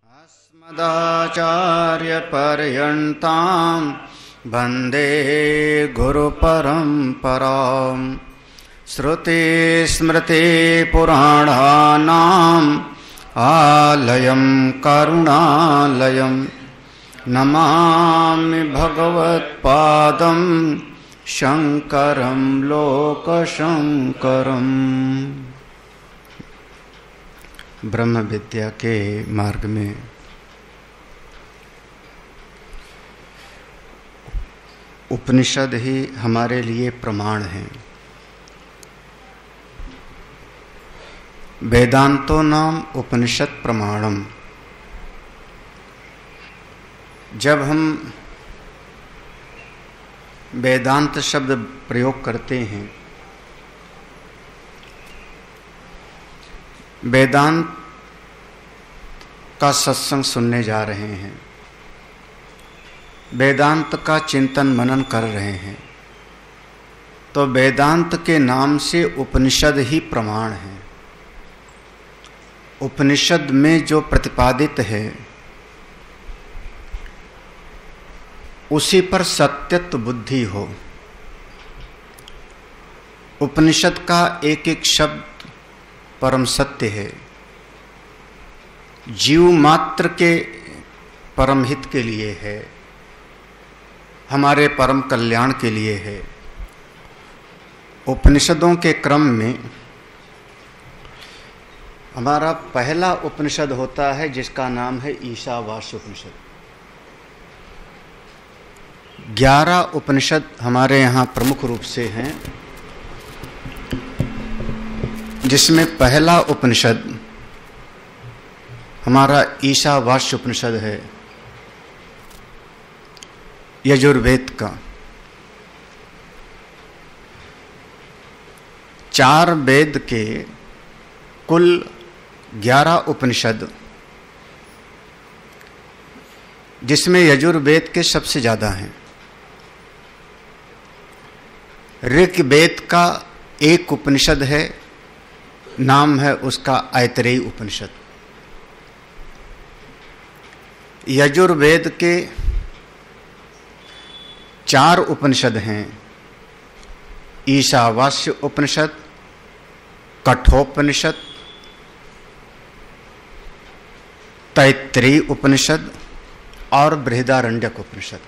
अस्मदाचार्यपर्यन्तां वन्दे गुरुपरम्परां श्रुतिस्मृतिपुराणानाम् आलयं करुणालयं नमामि भगवत्पादं शङ्करं लोकशङ्करम्। ब्रह्म विद्या के मार्ग में उपनिषद ही हमारे लिए प्रमाण हैं। वेदांतो नाम उपनिषद प्रमाणम। जब हम वेदांत शब्द प्रयोग करते हैं, वेदांत का सत्संग सुनने जा रहे हैं, वेदांत का चिंतन मनन कर रहे हैं, तो वेदांत के नाम से उपनिषद ही प्रमाण है। उपनिषद में जो प्रतिपादित है उसी पर सत्यत्व बुद्धि हो। उपनिषद का एक एक शब्द परम सत्य है, जीव मात्र के परम हित के लिए है, हमारे परम कल्याण के लिए है। उपनिषदों के क्रम में हमारा पहला उपनिषद होता है जिसका नाम है ईशावास्य उपनिषद। 11 उपनिषद हमारे यहाँ प्रमुख रूप से हैं, जिसमें पहला उपनिषद हमारा ईशावास्य उपनिषद है, यजुर्वेद का। 4 वेद के कुल 11 उपनिषद, जिसमें यजुर्वेद के सबसे ज्यादा हैं। ऋग्वेद का एक उपनिषद है, नाम है उसका ऐतरेय उपनिषद। यजुर्वेद के 4 उपनिषद हैं, ईशावास्य उपनिषद, कठोपनिषद, तैत्तिरीय उपनिषद और बृहदारण्यक उपनिषद।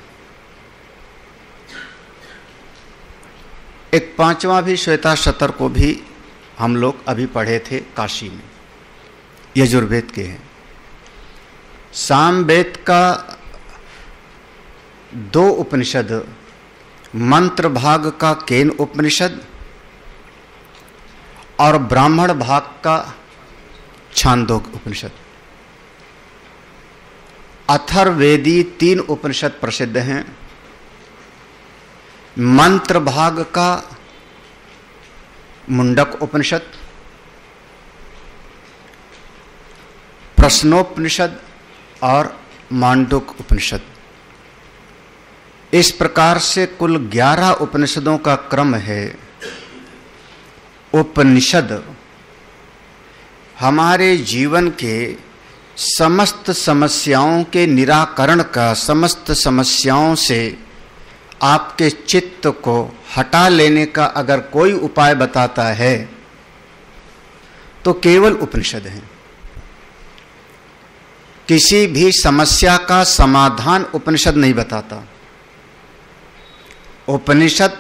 एक 5वां भी श्वेताशतर को भी हम लोग अभी पढ़े थे काशी में, यजुर्वेद के हैं। सामवेद का 2 उपनिषद, मंत्र भाग का केन उपनिषद और ब्राह्मण भाग का छांदोग्य उपनिषद। अथर्ववेदी 3 उपनिषद प्रसिद्ध हैं। मंत्र भाग का मुंडक उपनिषद, प्रश्नोपनिषद और मांडुक्य उपनिषद। इस प्रकार से कुल 11 उपनिषदों का क्रम है। उपनिषद हमारे जीवन के समस्त समस्याओं के निराकरण का, समस्त समस्याओं से आपके चित्त को हटा लेने का अगर कोई उपाय बताता है तो केवल उपनिषद है। किसी भी समस्या का समाधान उपनिषद नहीं बताता। उपनिषद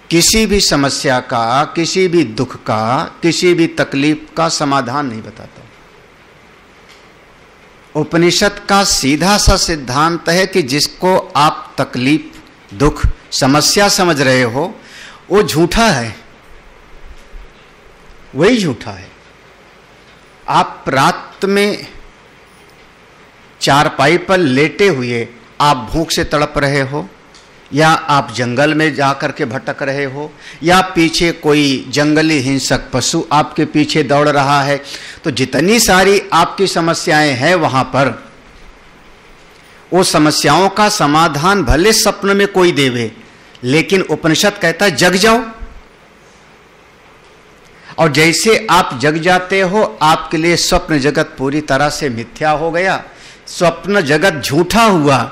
किसी भी समस्या का, किसी भी दुख का, किसी भी तकलीफ का समाधान नहीं बताता। उपनिषद का सीधा सा सिद्धांत है कि जिसको आप तकलीफ, दुख, समस्या समझ रहे हो वो झूठा है, वही झूठा है। आप रात में चारपाई पर लेटे हुए आप भूख से तड़प रहे हो, या आप जंगल में जाकर के भटक रहे हो, या पीछे कोई जंगली हिंसक पशु आपके पीछे दौड़ रहा है, तो जितनी सारी आपकी समस्याएं हैं वहां पर, वो समस्याओं का समाधान भले स्वप्न में कोई देवे, लेकिन उपनिषद कहता है जग जाओ। और जैसे आप जग जाते हो, आपके लिए स्वप्न जगत पूरी तरह से मिथ्या हो गया, स्वप्न जगत झूठा हुआ।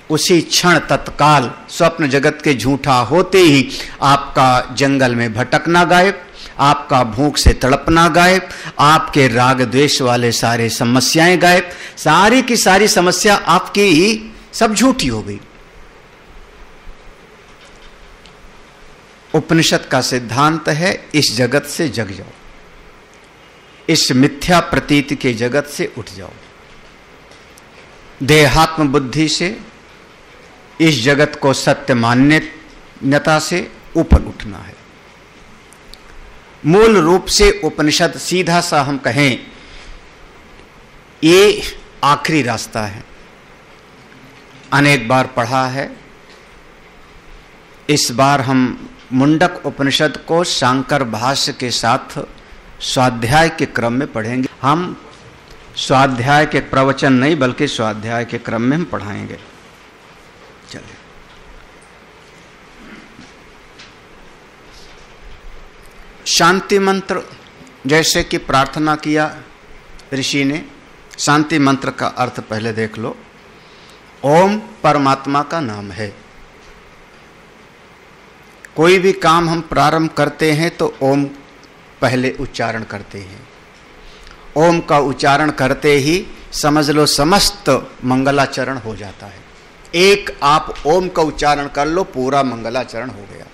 उसी क्षण तत्काल स्वप्न जगत के झूठा होते ही आपका जंगल में भटकना गायब, आपका भूख से तड़पना गायब, आपके राग द्वेष वाले सारे समस्याएं गायब, सारी की सारी समस्या आपकी ही सब झूठी हो गई। उपनिषद का सिद्धांत है, इस जगत से जग जाओ, इस मिथ्या प्रतीति के जगत से उठ जाओ, देहात्म बुद्धि से इस जगत को सत्य मान्यता से ऊपर उठना है। मूल रूप से उपनिषद सीधा सा हम कहें, ये आखिरी रास्ता है। अनेक बार पढ़ा है, इस बार हम मुंडक उपनिषद को शांकर भाष्य के साथ स्वाध्याय के क्रम में पढ़ेंगे। हम स्वाध्याय के प्रवचन नहीं बल्कि स्वाध्याय के क्रम में हम पढ़ाएंगे। चलिए, शांति मंत्र, जैसे कि प्रार्थना किया ऋषि ने, शांति मंत्र का अर्थ पहले देख लो। ओम परमात्मा का नाम है। कोई भी काम हम प्रारंभ करते हैं तो ओम पहले उच्चारण करते हैं। ओम का उच्चारण करते ही समझ लो समस्त मंगलाचरण हो जाता है। एक आप ओम का उच्चारण कर लो, पूरा मंगलाचरण हो गया।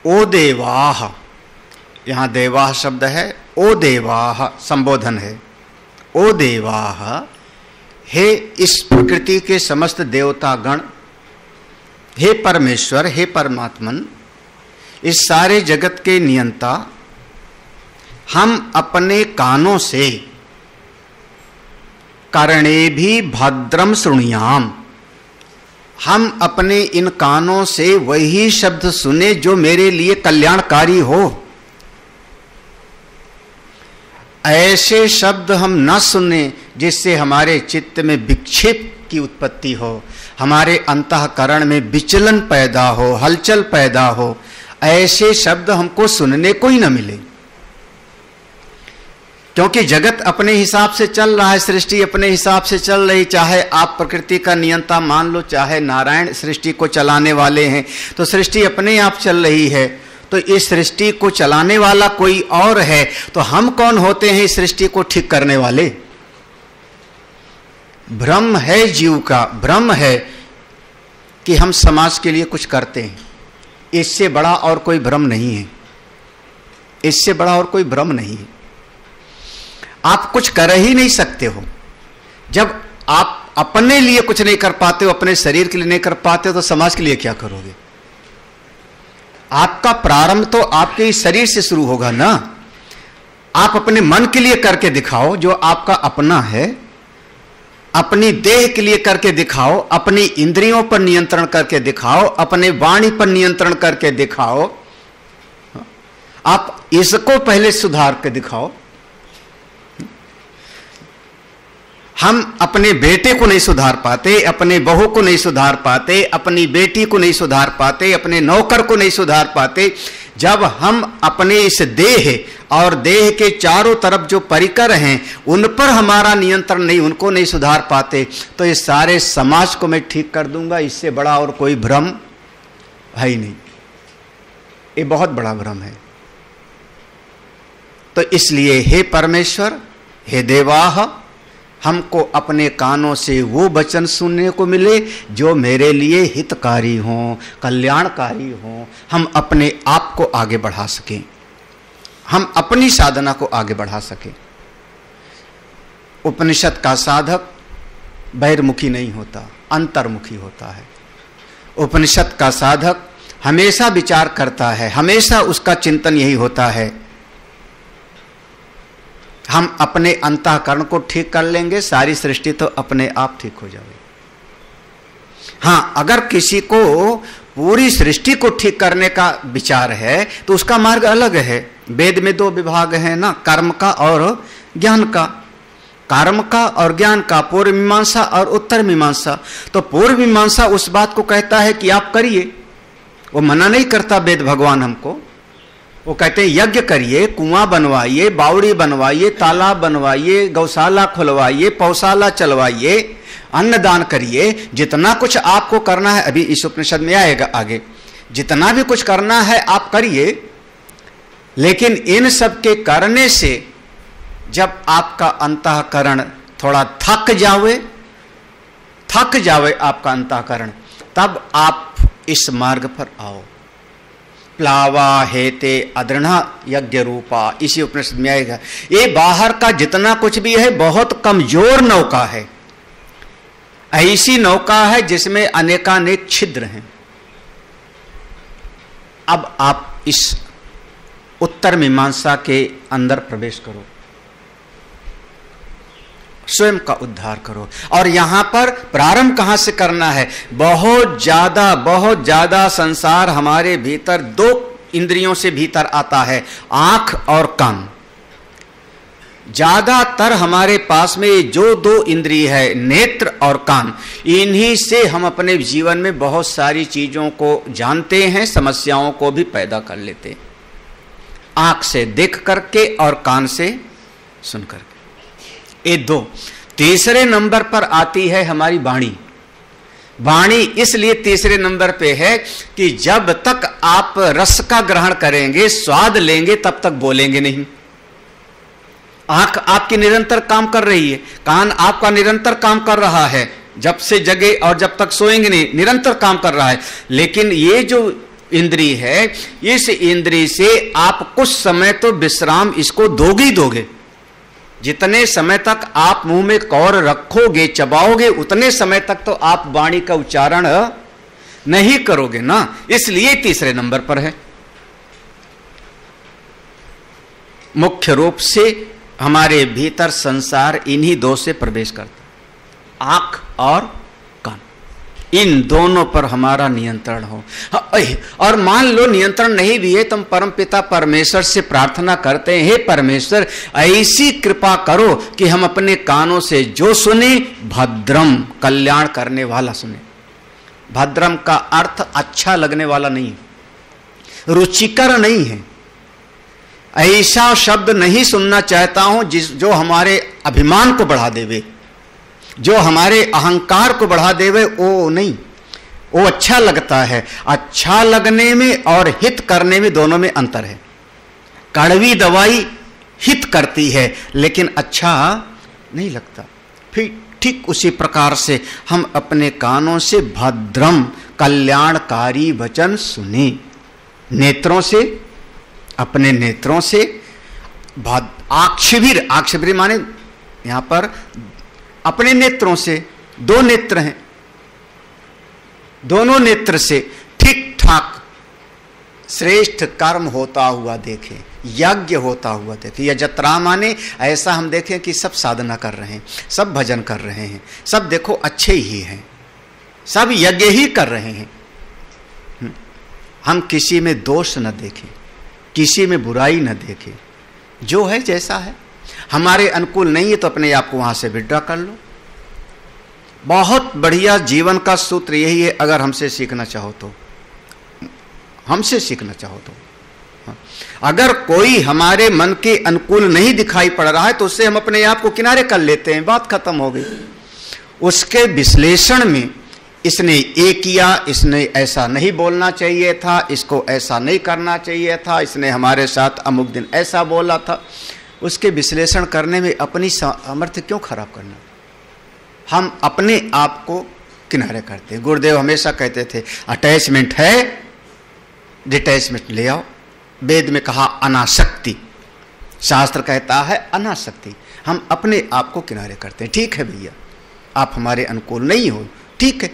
ओ देवाह, यहां देवाह शब्द है, ओ देवाह संबोधन है। ओ देवाह, हे इस प्रकृति के समस्त देवता गण, हे परमेश्वर, हे परमात्मन, इस सारे जगत के नियंता, हम अपने कानों से कर्णे भी भद्रम शृणुयाम, हम अपने इन कानों से वही शब्द सुने जो मेरे लिए कल्याणकारी हो। ऐसे शब्द हम न सुने जिससे हमारे चित्त में विक्षेप की उत्पत्ति हो, हमारे अंतःकरण में विचलन पैदा हो, हलचल पैदा हो। ऐसे शब्द हमको सुनने को ही न मिले, क्योंकि जगत अपने हिसाब से चल रहा है, सृष्टि अपने हिसाब से चल रही। चाहे आप प्रकृति का नियंता मान लो, चाहे नारायण सृष्टि को चलाने वाले हैं, तो सृष्टि अपने आप चल रही है। तो इस सृष्टि को चलाने वाला कोई और है, तो हम कौन होते हैं इस सृष्टि को ठीक करने वाले? भ्रम है जीव का, भ्रम है कि हम समाज के लिए कुछ करते हैं। इससे बड़ा और कोई भ्रम नहीं है, इससे बड़ा और कोई भ्रम नहीं है। आप कुछ कर ही नहीं सकते हो। जब आप अपने लिए कुछ नहीं कर पाते हो, अपने शरीर के लिए नहीं कर पाते हो, तो समाज के लिए क्या करोगे? आपका प्रारंभ तो आपके इस शरीर से शुरू होगा ना। आप अपने मन के लिए करके दिखाओ जो आपका अपना है, अपनी देह के लिए करके दिखाओ, अपनी इंद्रियों पर नियंत्रण करके दिखाओ, अपने वाणी पर नियंत्रण करके दिखाओ। आप इसको पहले सुधार के दिखाओ। हम अपने बेटे को नहीं सुधार पाते, अपने बहू को नहीं सुधार पाते, अपनी बेटी को नहीं सुधार पाते, अपने नौकर को नहीं सुधार पाते। जब हम अपने इस देह और देह के चारों तरफ जो परिकर हैं उन पर हमारा नियंत्रण नहीं, उनको नहीं सुधार पाते, तो इस सारे समाज को मैं ठीक कर दूंगा। इससे बड़ा और कोई भ्रम है ही नहीं। ये बहुत बड़ा भ्रम है। तो इसलिए हे परमेश्वर, हे देवाह, हमको अपने कानों से वो वचन सुनने को मिले जो मेरे लिए हितकारी हों, कल्याणकारी हों। हम अपने आप को आगे बढ़ा सकें, हम अपनी साधना को आगे बढ़ा सकें। उपनिषद का साधक बहिर्मुखी नहीं होता, अंतर्मुखी होता है। उपनिषद का साधक हमेशा विचार करता है, हमेशा उसका चिंतन यही होता है, हम अपने अंतःकरण को ठीक कर लेंगे, सारी सृष्टि तो अपने आप ठीक हो जाएगी। हाँ, अगर किसी को पूरी सृष्टि को ठीक करने का विचार है तो उसका मार्ग अलग है। वेद में दो विभाग है ना, कर्म का और ज्ञान का। कर्म का और ज्ञान का, पूर्व मीमांसा और उत्तर मीमांसा। तो पूर्व मीमांसा उस बात को कहता है कि आप करिए, वो मना नहीं करता वेद भगवान हमको। वो कहते हैं यज्ञ करिए, कुआं बनवाइए, बावड़ी बनवाइए, तालाब बनवाइए, गौशाला खुलवाइए, पौशाला चलवाइए, अन्नदान करिए, जितना कुछ आपको करना है, अभी इस उपनिषद में आएगा आगे, जितना भी कुछ करना है आप करिए, लेकिन इन सब के करने से जब आपका अंतःकरण थोड़ा थक जावे आपका अंतःकरण, तब आप इस मार्ग पर आओ। प्लावा हेते अदृढ़ यज्ञ रूपा, इसी उपनिषद में आएगा। ये बाहर का जितना कुछ भी है बहुत कमजोर नौका है, ऐसी नौका है जिसमें अनेकानेक छिद्र हैं। अब आप इस उत्तर मीमांसा के अंदर प्रवेश करो, स्वयं का उद्धार करो। और यहां पर प्रारंभ कहां से करना है? बहुत ज्यादा संसार हमारे भीतर दो इंद्रियों से भीतर आता है, आंख और कान। ज्यादातर हमारे पास में जो दो इंद्रिय है, नेत्र और कान, इन्हीं से हम अपने जीवन में बहुत सारी चीजों को जानते हैं, समस्याओं को भी पैदा कर लेते हैं। आंख से देख करके और कान से सुन करके, ये दो। तीसरे नंबर पर आती है हमारी वाणी। वाणी इसलिए तीसरे नंबर पे है कि जब तक आप रस का ग्रहण करेंगे, स्वाद लेंगे, तब तक बोलेंगे नहीं। आंख आपकी निरंतर काम कर रही है, कान आपका निरंतर काम कर रहा है, जब से जगे और जब तक सोएंगे नहीं, निरंतर काम कर रहा है। लेकिन ये जो इंद्री है, इस इंद्री से आप कुछ समय तो विश्राम इसको दोगे। जितने समय तक आप मुंह में कौर रखोगे, चबाओगे, उतने समय तक तो आप वाणी का उच्चारण नहीं करोगे ना, इसलिए तीसरे नंबर पर है। मुख्य रूप से हमारे भीतर संसार इन्हीं दो से प्रवेश करता, आंख और कान, इन दोनों पर हमारा नियंत्रण हो। और मान लो नियंत्रण नहीं भी है तो हम परमपिता परमेश्वर से प्रार्थना करते हैं, हे परमेश्वर ऐसी कृपा करो कि हम अपने कानों से जो सुने भद्रम, कल्याण करने वाला सुने। भद्रम का अर्थ अच्छा लगने वाला नहीं है, रुचिकर नहीं है। ऐसा शब्द नहीं सुनना चाहता हूं जो हमारे अभिमान को बढ़ा देवे, जो हमारे अहंकार को बढ़ा देवे, वो नहीं। वो अच्छा लगता है। अच्छा लगने में और हित करने में दोनों में अंतर है। कड़वी दवाई हित करती है लेकिन अच्छा नहीं लगता। फिर ठीक उसी प्रकार से हम अपने कानों से भद्रम, कल्याणकारी वचन सुने, नेत्रों से, अपने नेत्रों से आक्षिभिर, आक्षिभिर माने यहां पर अपने नेत्रों से, दो नेत्र हैं, दोनों नेत्र से ठीक ठाक श्रेष्ठ कर्म होता हुआ देखें, यज्ञ होता हुआ देखें। या जत्रा माने ऐसा हम देखें कि सब साधना कर रहे हैं, सब भजन कर रहे हैं, सब देखो अच्छे ही हैं, सब यज्ञ ही कर रहे हैं। हम किसी में दोष न देखें, किसी में बुराई न देखें, जो है जैसा है। हमारे अनुकूल नहीं है तो अपने आप को वहां से विड्रॉ कर लो। बहुत बढ़िया जीवन का सूत्र यही है, अगर हमसे सीखना चाहो तो, हमसे सीखना चाहो तो। अगर कोई हमारे मन के अनुकूल नहीं दिखाई पड़ रहा है तो उससे हम अपने आप को किनारे कर लेते हैं, बात खत्म हो गई। उसके विश्लेषण में इसने ये किया, इसने ऐसा नहीं बोलना चाहिए था, इसको ऐसा नहीं करना चाहिए था, इसने हमारे साथ अमुक दिन ऐसा बोला था, उसके विश्लेषण करने में अपनी सामर्थ्य क्यों खराब करना। हम अपने आप को किनारे करते हैं। गुरुदेव हमेशा कहते थे अटैचमेंट है, डिटैचमेंट ले आओ। वेद में कहा अनासक्ति, शास्त्र कहता है अनासक्ति। हम अपने आप को किनारे करते हैं। ठीक है भैया, आप हमारे अनुकूल नहीं हो, ठीक है,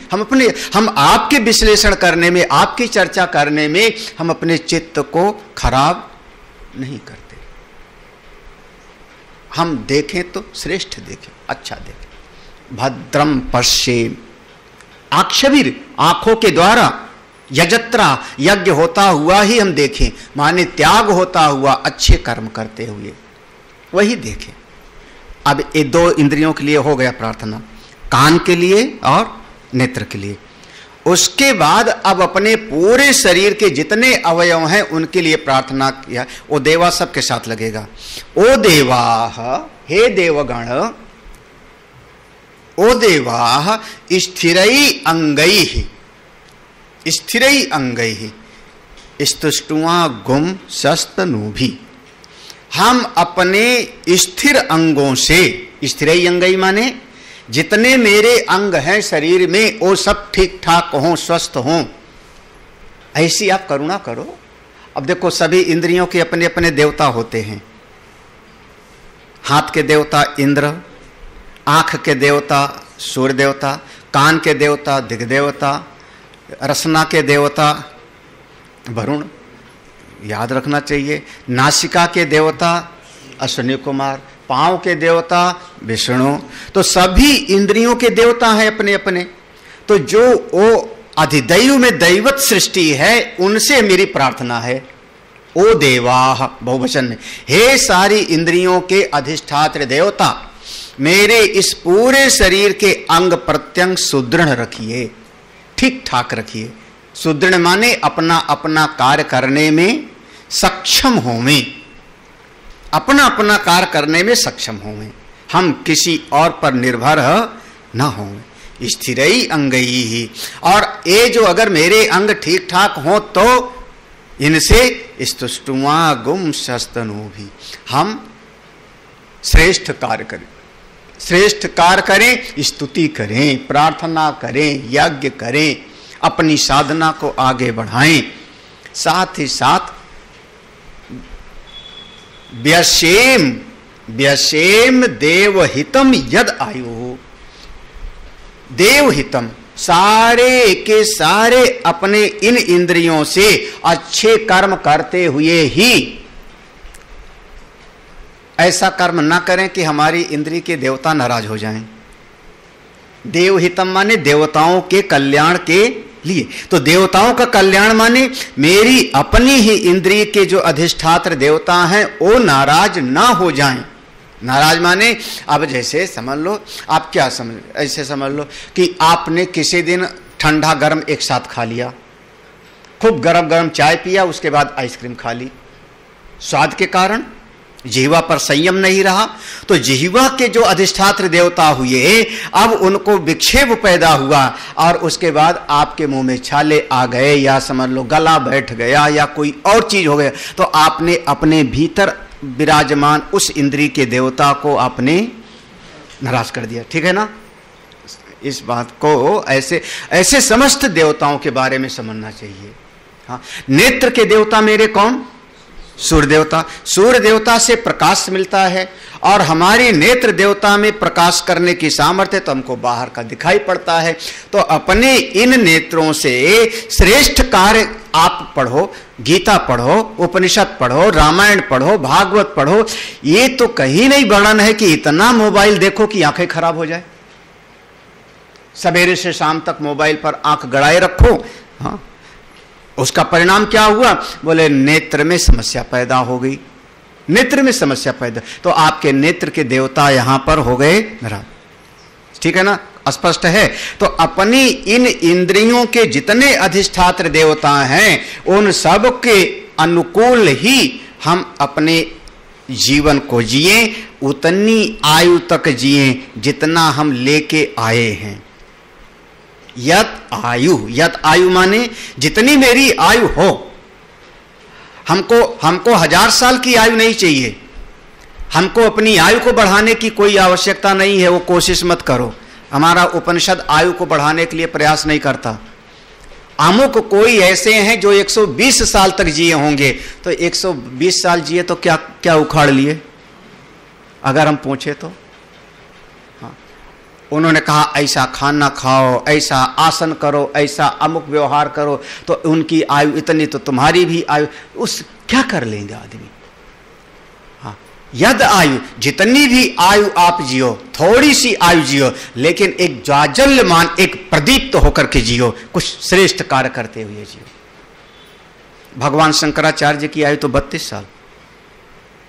हम आपके विश्लेषण करने में, आपकी चर्चा करने में हम अपने चित्त को खराब नहीं करते। हम देखें तो श्रेष्ठ देखें, अच्छा देखें। भद्रम पश्येम, आक्षभिर, आंखों के द्वारा, यजत्रा, यज्ञ होता हुआ ही हम देखें, माने त्याग होता हुआ, अच्छे कर्म करते हुए वही देखें। अब ये दो इंद्रियों के लिए हो गया प्रार्थना, कान के लिए और नेत्र के लिए। उसके बाद अब अपने पूरे शरीर के जितने अवयव हैं उनके लिए प्रार्थना किया। ओ देवा सबके साथ लगेगा। ओ देवाः, हे देवगण, ओ देवाः स्थिरै अंगैः, स्थिरै अंगैः स्तुष्ट्वा गुम शस्तनूभि। हम अपने स्थिर अंगों से, स्थिरै अंगैः माने जितने मेरे अंग हैं शरीर में वो सब ठीक ठाक हों, स्वस्थ हों, ऐसी आप करुणा करो। अब देखो सभी इंद्रियों के अपने अपने देवता होते हैं। हाथ के देवता इंद्र, आंख के देवता सूर्य देवता, कान के देवता दिग्देवता, रसना के देवता वरुण, याद रखना चाहिए। नासिका के देवता अश्विनी कुमार, पांव के देवता विष्णु। तो सभी इंद्रियों के देवता हैं अपने अपने। तो जो वो अधिदैव में दैवत सृष्टि है उनसे मेरी प्रार्थना है। ओ देवाः बहुवचन में, हे सारी इंद्रियों के अधिष्ठात्र देवता, मेरे इस पूरे शरीर के अंग प्रत्यंग सुदृढ़ रखिए, ठीक ठाक रखिए। सुदृढ़ माने अपना अपना कार्य करने में सक्षम हो, में अपना अपना कार्य करने में सक्षम हो, में हम किसी और पर निर्भर न हो। स्थिरै अंगैः, और ये जो अगर मेरे अंग ठीक ठाक हो तो इनसे स्तुष्ट्वा गुम शस्तनूभि, हम श्रेष्ठ कार्य करें, श्रेष्ठ कार्य करें, स्तुति करें, प्रार्थना करें, यज्ञ करें, अपनी साधना को आगे बढ़ाएं। साथ ही साथ व्यसेम, व्यसेम देवहितम यद आयु, देवहितम, सारे के सारे अपने इन इंद्रियों से अच्छे कर्म करते हुए ही, ऐसा कर्म ना करें कि हमारी इंद्रिय के देवता नाराज हो जाएं। देवहितम माने देवताओं के कल्याण के लिए। तो देवताओं का कल्याण माने मेरी अपनी ही इंद्रिय के जो अधिष्ठात्र देवता हैं वो नाराज ना हो जाएं। नाराज माने अब जैसे समझ लो, आप क्या समझ, ऐसे समझ लो कि आपने किसी दिन ठंडा गर्म एक साथ खा लिया, खूब गरम गरम चाय पिया, उसके बाद आइसक्रीम खा ली। स्वाद के कारण जिह्वा पर संयम नहीं रहा, तो जिह्वा के जो अधिष्ठात्र देवता हुए अब उनको विक्षेप पैदा हुआ और उसके बाद आपके मुंह में छाले आ गए, या समझ लो गला बैठ गया, या कोई और चीज हो गया, तो आपने अपने भीतर विराजमान उस इंद्रिय के देवता को आपने नाराज कर दिया। ठीक है ना? इस बात को ऐसे ऐसे समस्त देवताओं के बारे में समझना चाहिए। हाँ, नेत्र के देवता मेरे कौन? सूर्य देवता। सूर्य देवता से प्रकाश मिलता है और हमारी नेत्र देवता में प्रकाश करने की सामर्थ्य तो हमको बाहर का दिखाई पड़ता है। तो अपने इन नेत्रों से श्रेष्ठ कार्य आप पढ़ो, गीता पढ़ो, उपनिषद पढ़ो, रामायण पढ़ो, भागवत पढ़ो। ये तो कहीं नहीं वर्णन है कि इतना मोबाइल देखो कि आंखें खराब हो जाए। सवेरे से शाम तक मोबाइल पर आंख गड़ाए रखो। हाँ, उसका परिणाम क्या हुआ? बोले नेत्र में समस्या पैदा हो गई, नेत्र में समस्या पैदा। तो आपके नेत्र के देवता यहां पर हो गए नाराज। ठीक है ना? स्पष्ट है। तो अपनी इन इंद्रियों के जितने अधिष्ठात्र देवता हैं उन सब के अनुकूल ही हम अपने जीवन को जिए, उतनी आयु तक जिए जितना हम लेके आए हैं। यत आयु, यत आयु माने जितनी मेरी आयु हो। हमको 1000 साल की आयु नहीं चाहिए। हमको अपनी आयु को बढ़ाने की कोई आवश्यकता नहीं है, वो कोशिश मत करो। हमारा उपनिषद आयु को बढ़ाने के लिए प्रयास नहीं करता। अमुक कोई ऐसे हैं जो 120 साल तक जिए होंगे, तो 120 साल जिए तो क्या क्या उखाड़ लिए, अगर हम पूछे तो। उन्होंने कहा ऐसा खाना खाओ, ऐसा आसन करो, ऐसा अमुक व्यवहार करो, तो उनकी आयु इतनी, तो तुम्हारी भी आयु, उस क्या कर लेंगे आदमी। हाँ, यद आयु, जितनी भी आयु आप जियो, थोड़ी सी आयु जियो, लेकिन एक जाजल्यमान, एक प्रदीप्त होकर के जियो, कुछ श्रेष्ठ कार्य करते हुए जियो। भगवान शंकराचार्य जी की आयु तो 32 साल।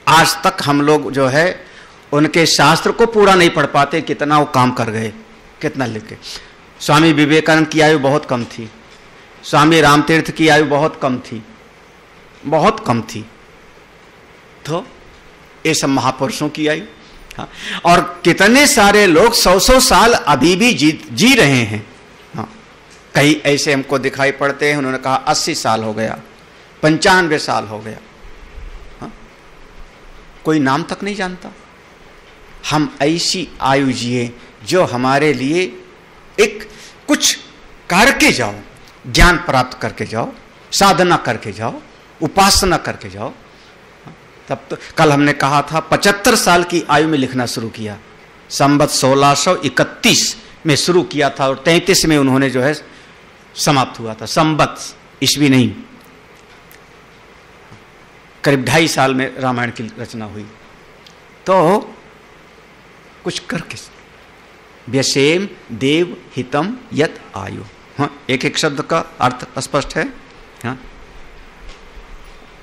आज तक हम लोग जो है उनके शास्त्र को पूरा नहीं पढ़ पाते, कितना वो काम कर गए, कितना लिख गए। स्वामी विवेकानंद की आयु बहुत कम थी, स्वामी रामतीर्थ की आयु बहुत कम थी, बहुत कम थी। तो ये सब महापुरुषों की आयु। हाँ, और कितने सारे लोग 100-100 साल अभी भी जी रहे हैं। हाँ, कई ऐसे हमको दिखाई पड़ते हैं, उन्होंने कहा 80 साल हो गया, 95 साल हो गया। हाँ, कोई नाम तक नहीं जानता। हम ऐसी आयु जिए जो हमारे लिए एक कुछ करके जाओ, ज्ञान प्राप्त करके जाओ, साधना करके जाओ, उपासना करके जाओ। तब तो कल हमने कहा था 75 साल की आयु में लिखना शुरू किया, संवत 1631 में शुरू किया था और 33 में उन्होंने जो है समाप्त हुआ था। संवत, ईस्वी नहीं। करीब 2.5 साल में रामायण की रचना हुई। तो कुछ करके व्यसेम देव हितम यत आयु। हाँ, एक एक शब्द का अर्थ स्पष्ट है। हाँ,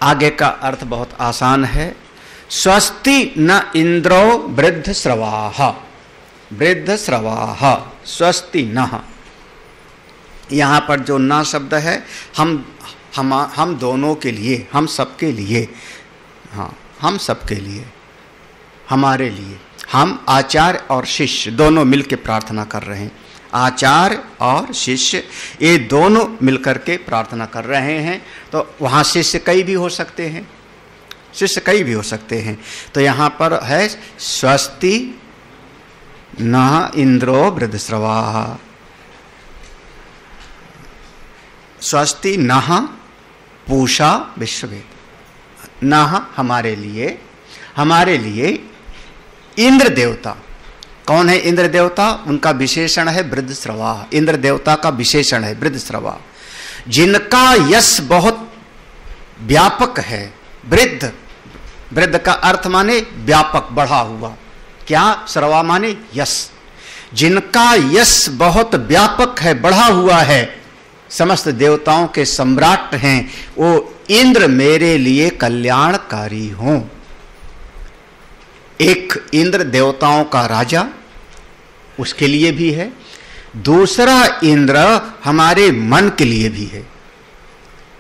आगे का अर्थ बहुत आसान है। स्वस्ति न इंद्रो वृद्ध श्रवाह, वृद्ध श्रवाह, स्वस्ति न। यहां पर जो न शब्द है हम दोनों के लिए, हम सबके लिए, हाँ, हम सबके लिए, हमारे लिए, हम आचार्य और शिष्य दोनों मिलकर प्रार्थना कर रहे हैं। आचार्य और शिष्य ये दोनों मिलकर के प्रार्थना कर रहे हैं। तो वहाँ शिष्य कई भी हो सकते हैं, शिष्य कई भी हो सकते हैं। तो यहाँ पर है स्वस्ति न इंद्रो वृद्धश्रवाः, स्वस्ति न पूषा विश्ववेद। न हमारे लिए, हमारे लिए इंद्र देवता। कौन है इंद्र देवता? उनका विशेषण है वृद्धश्रवाः। इंद्र देवता का विशेषण है वृद्धश्रवाः, जिनका यश बहुत व्यापक है। वृद्ध, वृद्ध का अर्थ माने व्यापक, बढ़ा हुआ। क्या? श्रवा माने यश। जिनका यश बहुत व्यापक है, बढ़ा हुआ है, समस्त देवताओं के सम्राट हैं, वो इंद्र मेरे लिए कल्याणकारी हों। एक इंद्र देवताओं का राजा, उसके लिए भी है। दूसरा इंद्र हमारे मन के लिए भी है।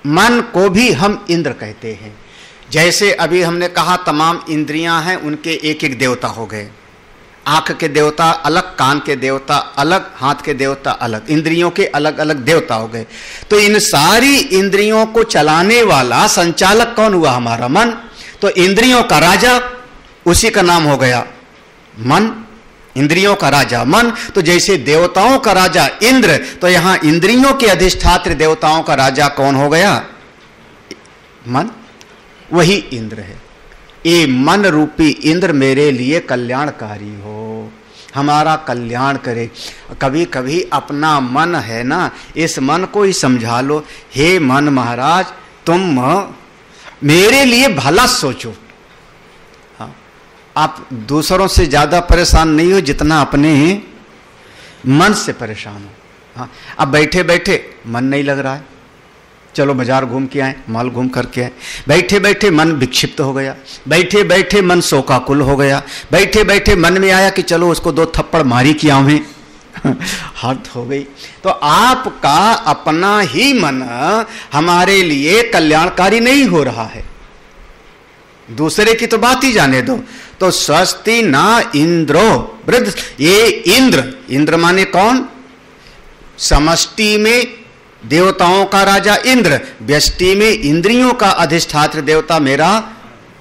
मन को भी हम इंद्र कहते हैं। जैसे अभी हमने कहा तमाम इंद्रियां हैं, उनके एक एक देवता हो गए। आंख के देवता अलग, कान के देवता अलग, हाथ के देवता अलग, इंद्रियों के अलग अलग देवता हो गए। तो इन सारी इंद्रियों को चलाने वाला संचालक कौन हुआ? हमारा मन। तो इंद्रियों का राजा, उसी का नाम हो गया मन। इंद्रियों का राजा मन। तो जैसे देवताओं का राजा इंद्र, तो यहां इंद्रियों के अधिष्ठात्र देवताओं का राजा कौन हो गया? मन। वही इंद्र है। ये मन रूपी इंद्र मेरे लिए कल्याणकारी हो, हमारा कल्याण करे। कभी कभी अपना मन है ना, इस मन को ही समझा लो, हे मन महाराज तुम मेरे लिए भला सोचो। आप दूसरों से ज्यादा परेशान नहीं हो जितना अपने मन से परेशान हो। हाँ, अब बैठे बैठे मन नहीं लग रहा है, चलो बाजार घूम के आए, मॉल घूम करके आए। बैठे बैठे मन विक्षिप्त हो गया, बैठे बैठे मन शोकाकुल हो गया, बैठे बैठे मन में आया कि चलो उसको 2 थप्पड़ मारी की आवें, हद हो गई। तो आपका अपना ही मन हमारे लिए कल्याणकारी नहीं हो रहा है, दूसरे की तो बात ही जाने दो। तो स्वस्ति ना इंद्रो वृद्ध। ये इंद्र, इंद्र माने कौन? समष्टि में देवताओं का राजा इंद्र, व्यष्टि में इंद्रियों का अधिष्ठात्र देवता मेरा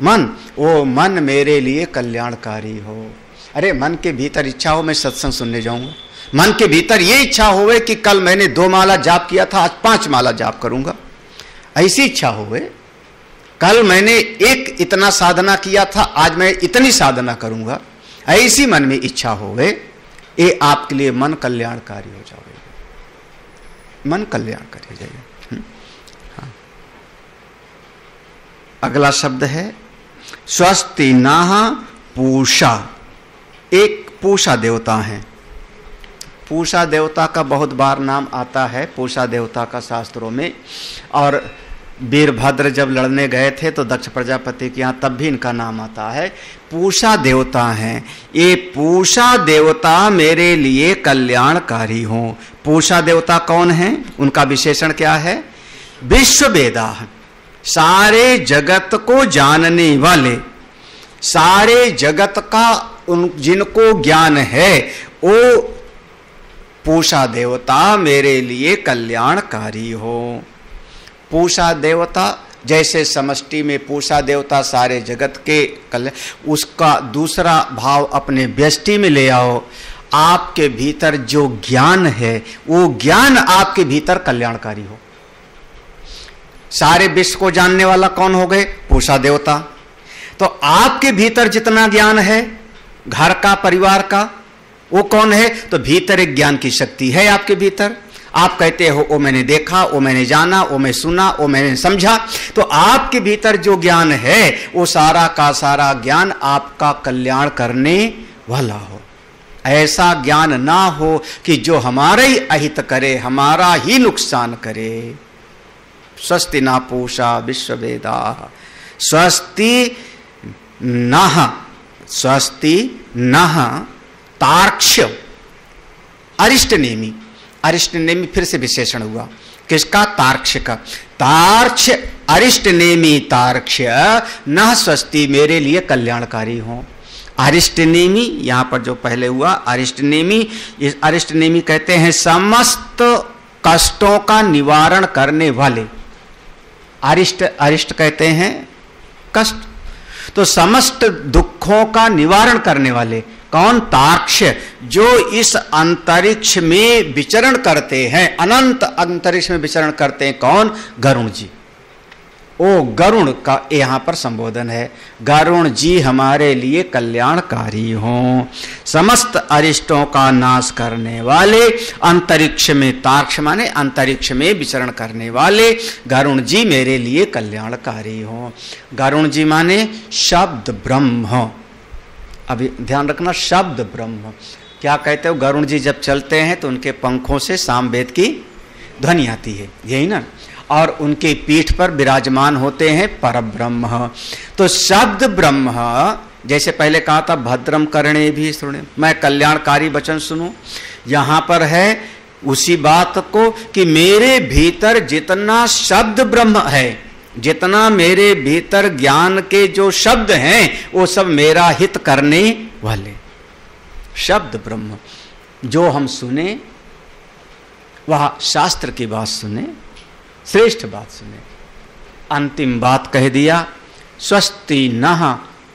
मन। वो मन मेरे लिए कल्याणकारी हो। अरे मन के भीतर इच्छा हो मैं सत्संग सुनने जाऊंगा, मन के भीतर ये इच्छा होवे कि कल मैंने 2 माला जाप किया था, आज 5 माला जाप करूंगा, ऐसी इच्छा होवे। कल मैंने एक इतना साधना किया था, आज मैं इतनी साधना करूंगा, ऐसी मन में इच्छा होवे। ये आपके लिए मन कल्याणकारी हो जाएगा, मन कल्याणकारी हो जाएगा। हाँ। अगला शब्द है स्वस्ति नाह पूषा। एक पूषा देवता है। पूषा देवता का बहुत बार नाम आता है, पूषा देवता का शास्त्रों में। और वीरभद्र जब लड़ने गए थे तो दक्ष प्रजापति के यहाँ, तब भी इनका नाम आता है। पूषा देवता हैं ये। पूषा देवता मेरे लिए कल्याणकारी हों। पूषा देवता कौन हैं? उनका विशेषण क्या है? विश्ववेदा, सारे जगत को जानने वाले, सारे जगत का जिनको ज्ञान है वो पूषा देवता मेरे लिए कल्याणकारी हो। पूषा देवता जैसे समष्टि में पूषा देवता सारे जगत के कल्याण, उसका दूसरा भाव अपने व्यष्टि में ले आओ। आपके भीतर जो ज्ञान है वो ज्ञान आपके भीतर कल्याणकारी हो। सारे विश्व को जानने वाला कौन हो गए? पूषा देवता। तो आपके भीतर जितना ज्ञान है घर का, परिवार का, वो कौन है? तो भीतर एक ज्ञान की शक्ति है आपके भीतर। आप कहते हो वो मैंने देखा, वो मैंने जाना, वो मैं सुना, वो मैंने समझा। तो आपके भीतर जो ज्ञान है वो सारा का सारा ज्ञान आपका कल्याण करने वाला हो। ऐसा ज्ञान ना हो कि जो हमारा ही अहित करे, हमारा ही नुकसान करे। स्वस्ति न पूषा विश्ववेदा स्वस्ति नः, स्वस्ति नः तार्क्ष्य अरिष्टनेमि। अरिष्टनेमि फिर से विशेषण हुआ किसका? तार्क्ष्य का। तार्क्ष्य अरिष्टनेमि तार्क्ष्य न स्वस्ति मेरे लिए कल्याणकारी हो। अरिष्टनेमि यहां पर जो पहले हुआ अरिष्टनेमि, इस अरिष्टनेमि कहते हैं समस्त कष्टों का निवारण करने वाले। अरिष्ट, अरिष्ट कहते हैं कष्ट, तो समस्त दुखों का निवारण करने वाले कौन? तार्क्ष्य, जो इस अंतरिक्ष में विचरण करते हैं, अनंत अंतरिक्ष में विचरण करते हैं। कौन? गरुण जी। ओ गरुण का यहां पर संबोधन है। गरुण जी हमारे लिए कल्याणकारी हों। समस्त अरिष्टों का नाश करने वाले, अंतरिक्ष में, तार्क्ष माने अंतरिक्ष में विचरण करने वाले गरुण जी मेरे लिए कल्याणकारी हों। गरुण जी माने शब्द ब्रह्म। अभी ध्यान रखना, शब्द ब्रह्म। क्या कहते हो? गरुण जी जब चलते हैं तो उनके पंखों से सामवेद की ध्वनि आती है, यही ना? और उनके पीठ पर विराजमान होते हैं परब्रह्म। तो शब्द ब्रह्म, जैसे पहले कहा था भद्रम करणे भी सुने, मैं कल्याणकारी वचन सुनूं। यहां पर है उसी बात को कि मेरे भीतर जितना शब्द ब्रह्म है, जितना मेरे भीतर ज्ञान के जो शब्द हैं वो सब मेरा हित करने वाले। शब्द ब्रह्म जो हम सुने वह शास्त्र की बात सुने, श्रेष्ठ बात सुने। अंतिम बात कह दिया, स्वस्ति नः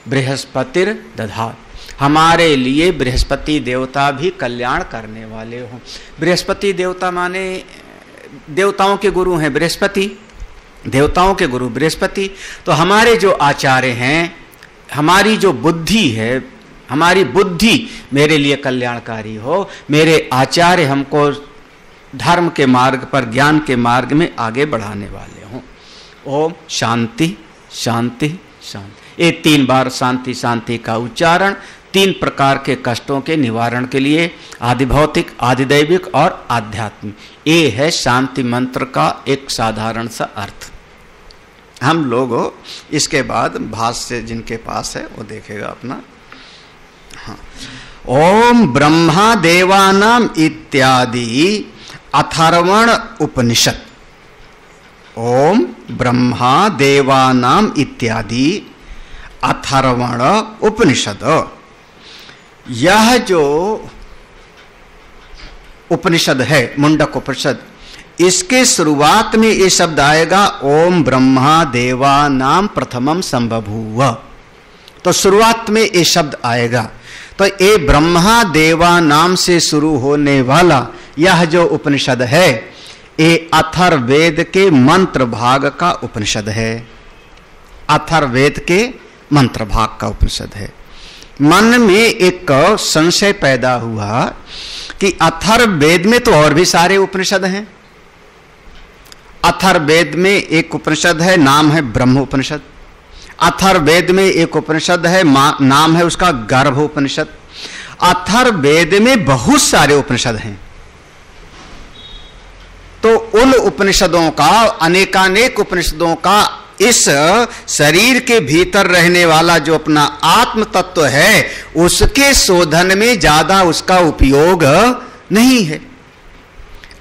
बृहस्पतिर दधात। हमारे लिए बृहस्पति देवता भी कल्याण करने वाले हों। बृहस्पति देवता माने देवताओं के गुरु हैं बृहस्पति, देवताओं के गुरु बृहस्पति। तो हमारे जो आचार्य हैं, हमारी जो बुद्धि है, हमारी बुद्धि मेरे लिए कल्याणकारी हो। मेरे आचार्य हमको धर्म के मार्ग पर, ज्ञान के मार्ग में आगे बढ़ाने वाले हों। ओम शांति शांति शांति। ये 3 बार शांति शांति का उच्चारण 3 प्रकार के कष्टों के निवारण के लिए, आदि भौतिक, आदि दैविक और आध्यात्मिक। ये है शांति मंत्र का एक साधारण सा अर्थ। हम लोग इसके बाद भाष्य जिनके पास है वो देखेगा अपना। हाँ। ओम ब्रह्मा देवानाम इत्यादि अथर्वण उपनिषद। ओम ब्रह्मा देवानाम इत्यादि अथर्वण उपनिषद। यह जो उपनिषद है मुंडक उपनिषद, इसके शुरुआत में ये शब्द आएगा ओम ब्रह्मा देवानाम प्रथमम संबभूव। तो शुरुआत में ये शब्द आएगा। तो ये ब्रह्मा देवा नाम से शुरू होने वाला यह जो उपनिषद है ये अथर्ववेद के मंत्र भाग का उपनिषद है। अथर्ववेद के मंत्र भाग का उपनिषद है। मन में एक संशय पैदा हुआ कि अथर्ववेद में तो और भी सारे उपनिषद हैं। अथर्ववेद में एक उपनिषद है, नाम है ब्रह्म उपनिषद। अथर्ववेद में एक उपनिषद है, नाम है उसका गर्भ उपनिषद। अथर्ववेद में बहुत सारे उपनिषद हैं। तो उन उपनिषदों का, अनेकानेक उपनिषदों का इस शरीर के भीतर रहने वाला जो अपना आत्म तत्व है उसके शोधन में ज्यादा उसका उपयोग नहीं है।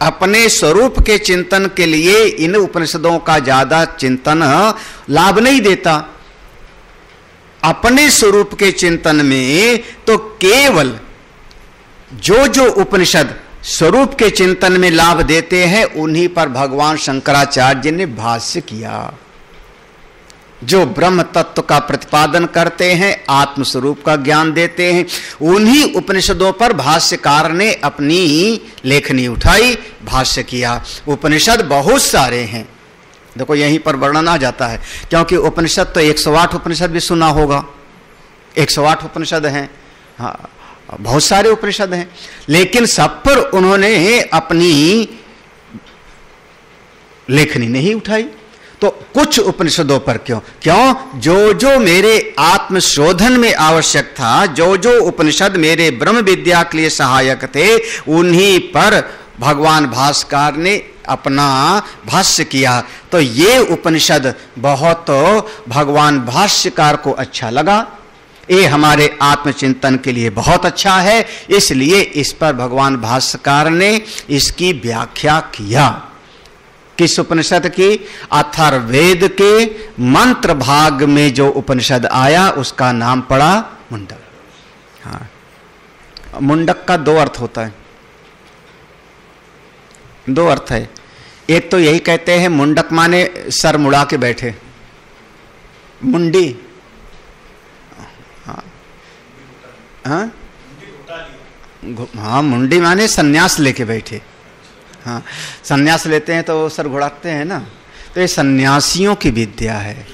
अपने स्वरूप के चिंतन के लिए इन उपनिषदों का ज्यादा चिंतन लाभ नहीं देता। अपने स्वरूप के चिंतन में तो केवल जो जो उपनिषद स्वरूप के चिंतन में लाभ देते हैं उन्हीं पर भगवान शंकराचार्य जी ने भाष्य किया। जो ब्रह्म तत्व का प्रतिपादन करते हैं, आत्म स्वरूप का ज्ञान देते हैं, उन्हीं उपनिषदों पर भाष्यकार ने अपनी लेखनी उठाई, भाष्य किया। उपनिषद बहुत सारे हैं, देखो यहीं पर वर्णन आ जाता है, क्योंकि उपनिषद तो 108 उपनिषद भी सुना होगा, 108 उपनिषद हैं, हाँ बहुत सारे उपनिषद हैं, लेकिन सब पर उन्होंने अपनी लेखनी नहीं उठाई। तो कुछ उपनिषदों पर क्यों जो जो मेरे आत्मशोधन में आवश्यक था, जो जो उपनिषद मेरे ब्रह्म विद्या के लिए सहायक थे, उन्हीं पर भगवान भास्कर ने अपना भाष्य किया। तो ये उपनिषद बहुत भगवान भाष्यकार को अच्छा लगा, ये हमारे आत्मचिंतन के लिए बहुत अच्छा है, इसलिए इस पर भगवान भाष्यकार ने इसकी व्याख्या किया। किस उपनिषद की? अथर्ववेद के मंत्र भाग में जो उपनिषद आया उसका नाम पड़ा मुंडक। हाँ, मुंडक का दो अर्थ होता है, दो अर्थ है। एक तो यही कहते हैं मुंडक माने सर मुड़ा के बैठे, मुंडी, हाँ हाँ मुंडी माने सन्यास लेके बैठे, हाँ सन्यास लेते हैं तो सर घुड़ाते हैं ना, तो ये सन्यासियों की विद्या है।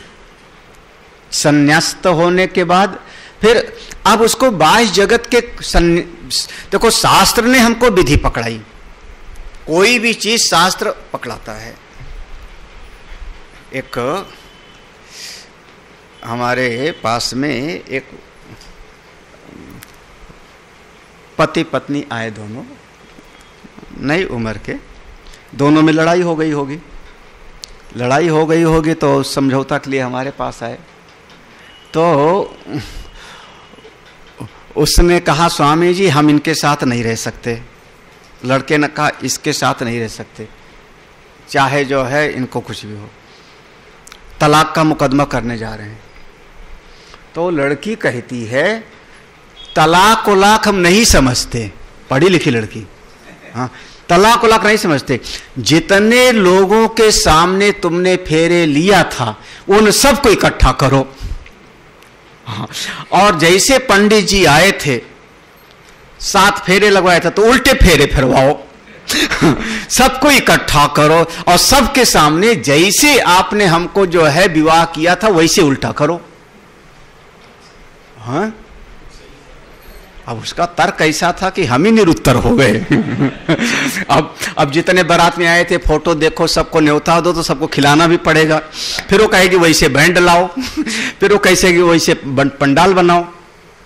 सन्यास्त होने के बाद फिर अब उसको बाह्य जगत के देखो शास्त्र ने हमको विधि पकड़ाई, कोई भी चीज शास्त्र पकड़ाता है। एक हमारे पास में एक पति पत्नी आए, दोनों नई उम्र के, दोनों में लड़ाई हो गई होगी, लड़ाई हो गई होगी तो समझौता के लिए हमारे पास आए। तो उसने कहा स्वामी जी हम इनके साथ नहीं रह सकते, लड़के ने कहा इसके साथ नहीं रह सकते, चाहे जो है इनको कुछ भी हो, तलाक का मुकदमा करने जा रहे हैं। तो लड़की कहती है तलाक उलाक हम नहीं समझते, पढ़ी लिखी लड़की, हाँ तलाक उलाक नहीं समझते, जितने लोगों के सामने तुमने फेरे लिया था उन सबको इकट्ठा करो, हाँ और जैसे पंडित जी आए थे 7 फेरे लगवाए थे तो उल्टे फेरे फिरवाओ, सबको इकट्ठा करो और सबके सामने जैसे आपने हमको जो है विवाह किया था वैसे उल्टा करो। हाँ अब उसका तर्क ऐसा था कि हम ही निरुत्तर हो गए। अब जितने बारात में आए थे फोटो देखो, सबको न्योता दो तो सबको खिलाना भी पड़ेगा, फिर वो कहेगी वैसे बैंड लाओ, फिर वो कहेगी वैसे पंडाल बनाओ,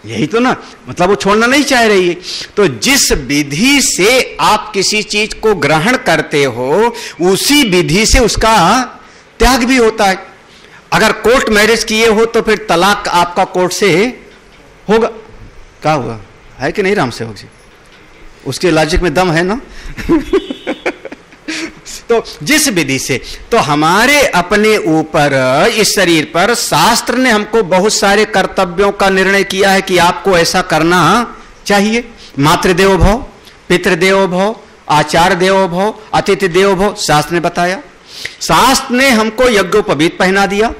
यही तो ना, मतलब वो छोड़ना नहीं चाह रही है। तो जिस विधि से आप किसी चीज को ग्रहण करते हो उसी विधि से उसका त्याग भी होता है। अगर कोर्ट मैरिज किए हो तो फिर तलाक आपका कोर्ट से होगा, क्या हुआ है कि नहीं राम सेवक जी, उसके लॉजिक में दम है ना। तो जिस विधि से, तो हमारे अपने ऊपर इस शरीर पर शास्त्र ने हमको बहुत सारे कर्तव्यों का निर्णय किया है कि आपको ऐसा करना चाहिए। मातृदेवो भव, पितृदेवो भव, आचार्य देवो भव, अतिथि देवो भव, शास्त्र ने बताया। शास्त्र ने हमको यज्ञोपवीत पहना दिया,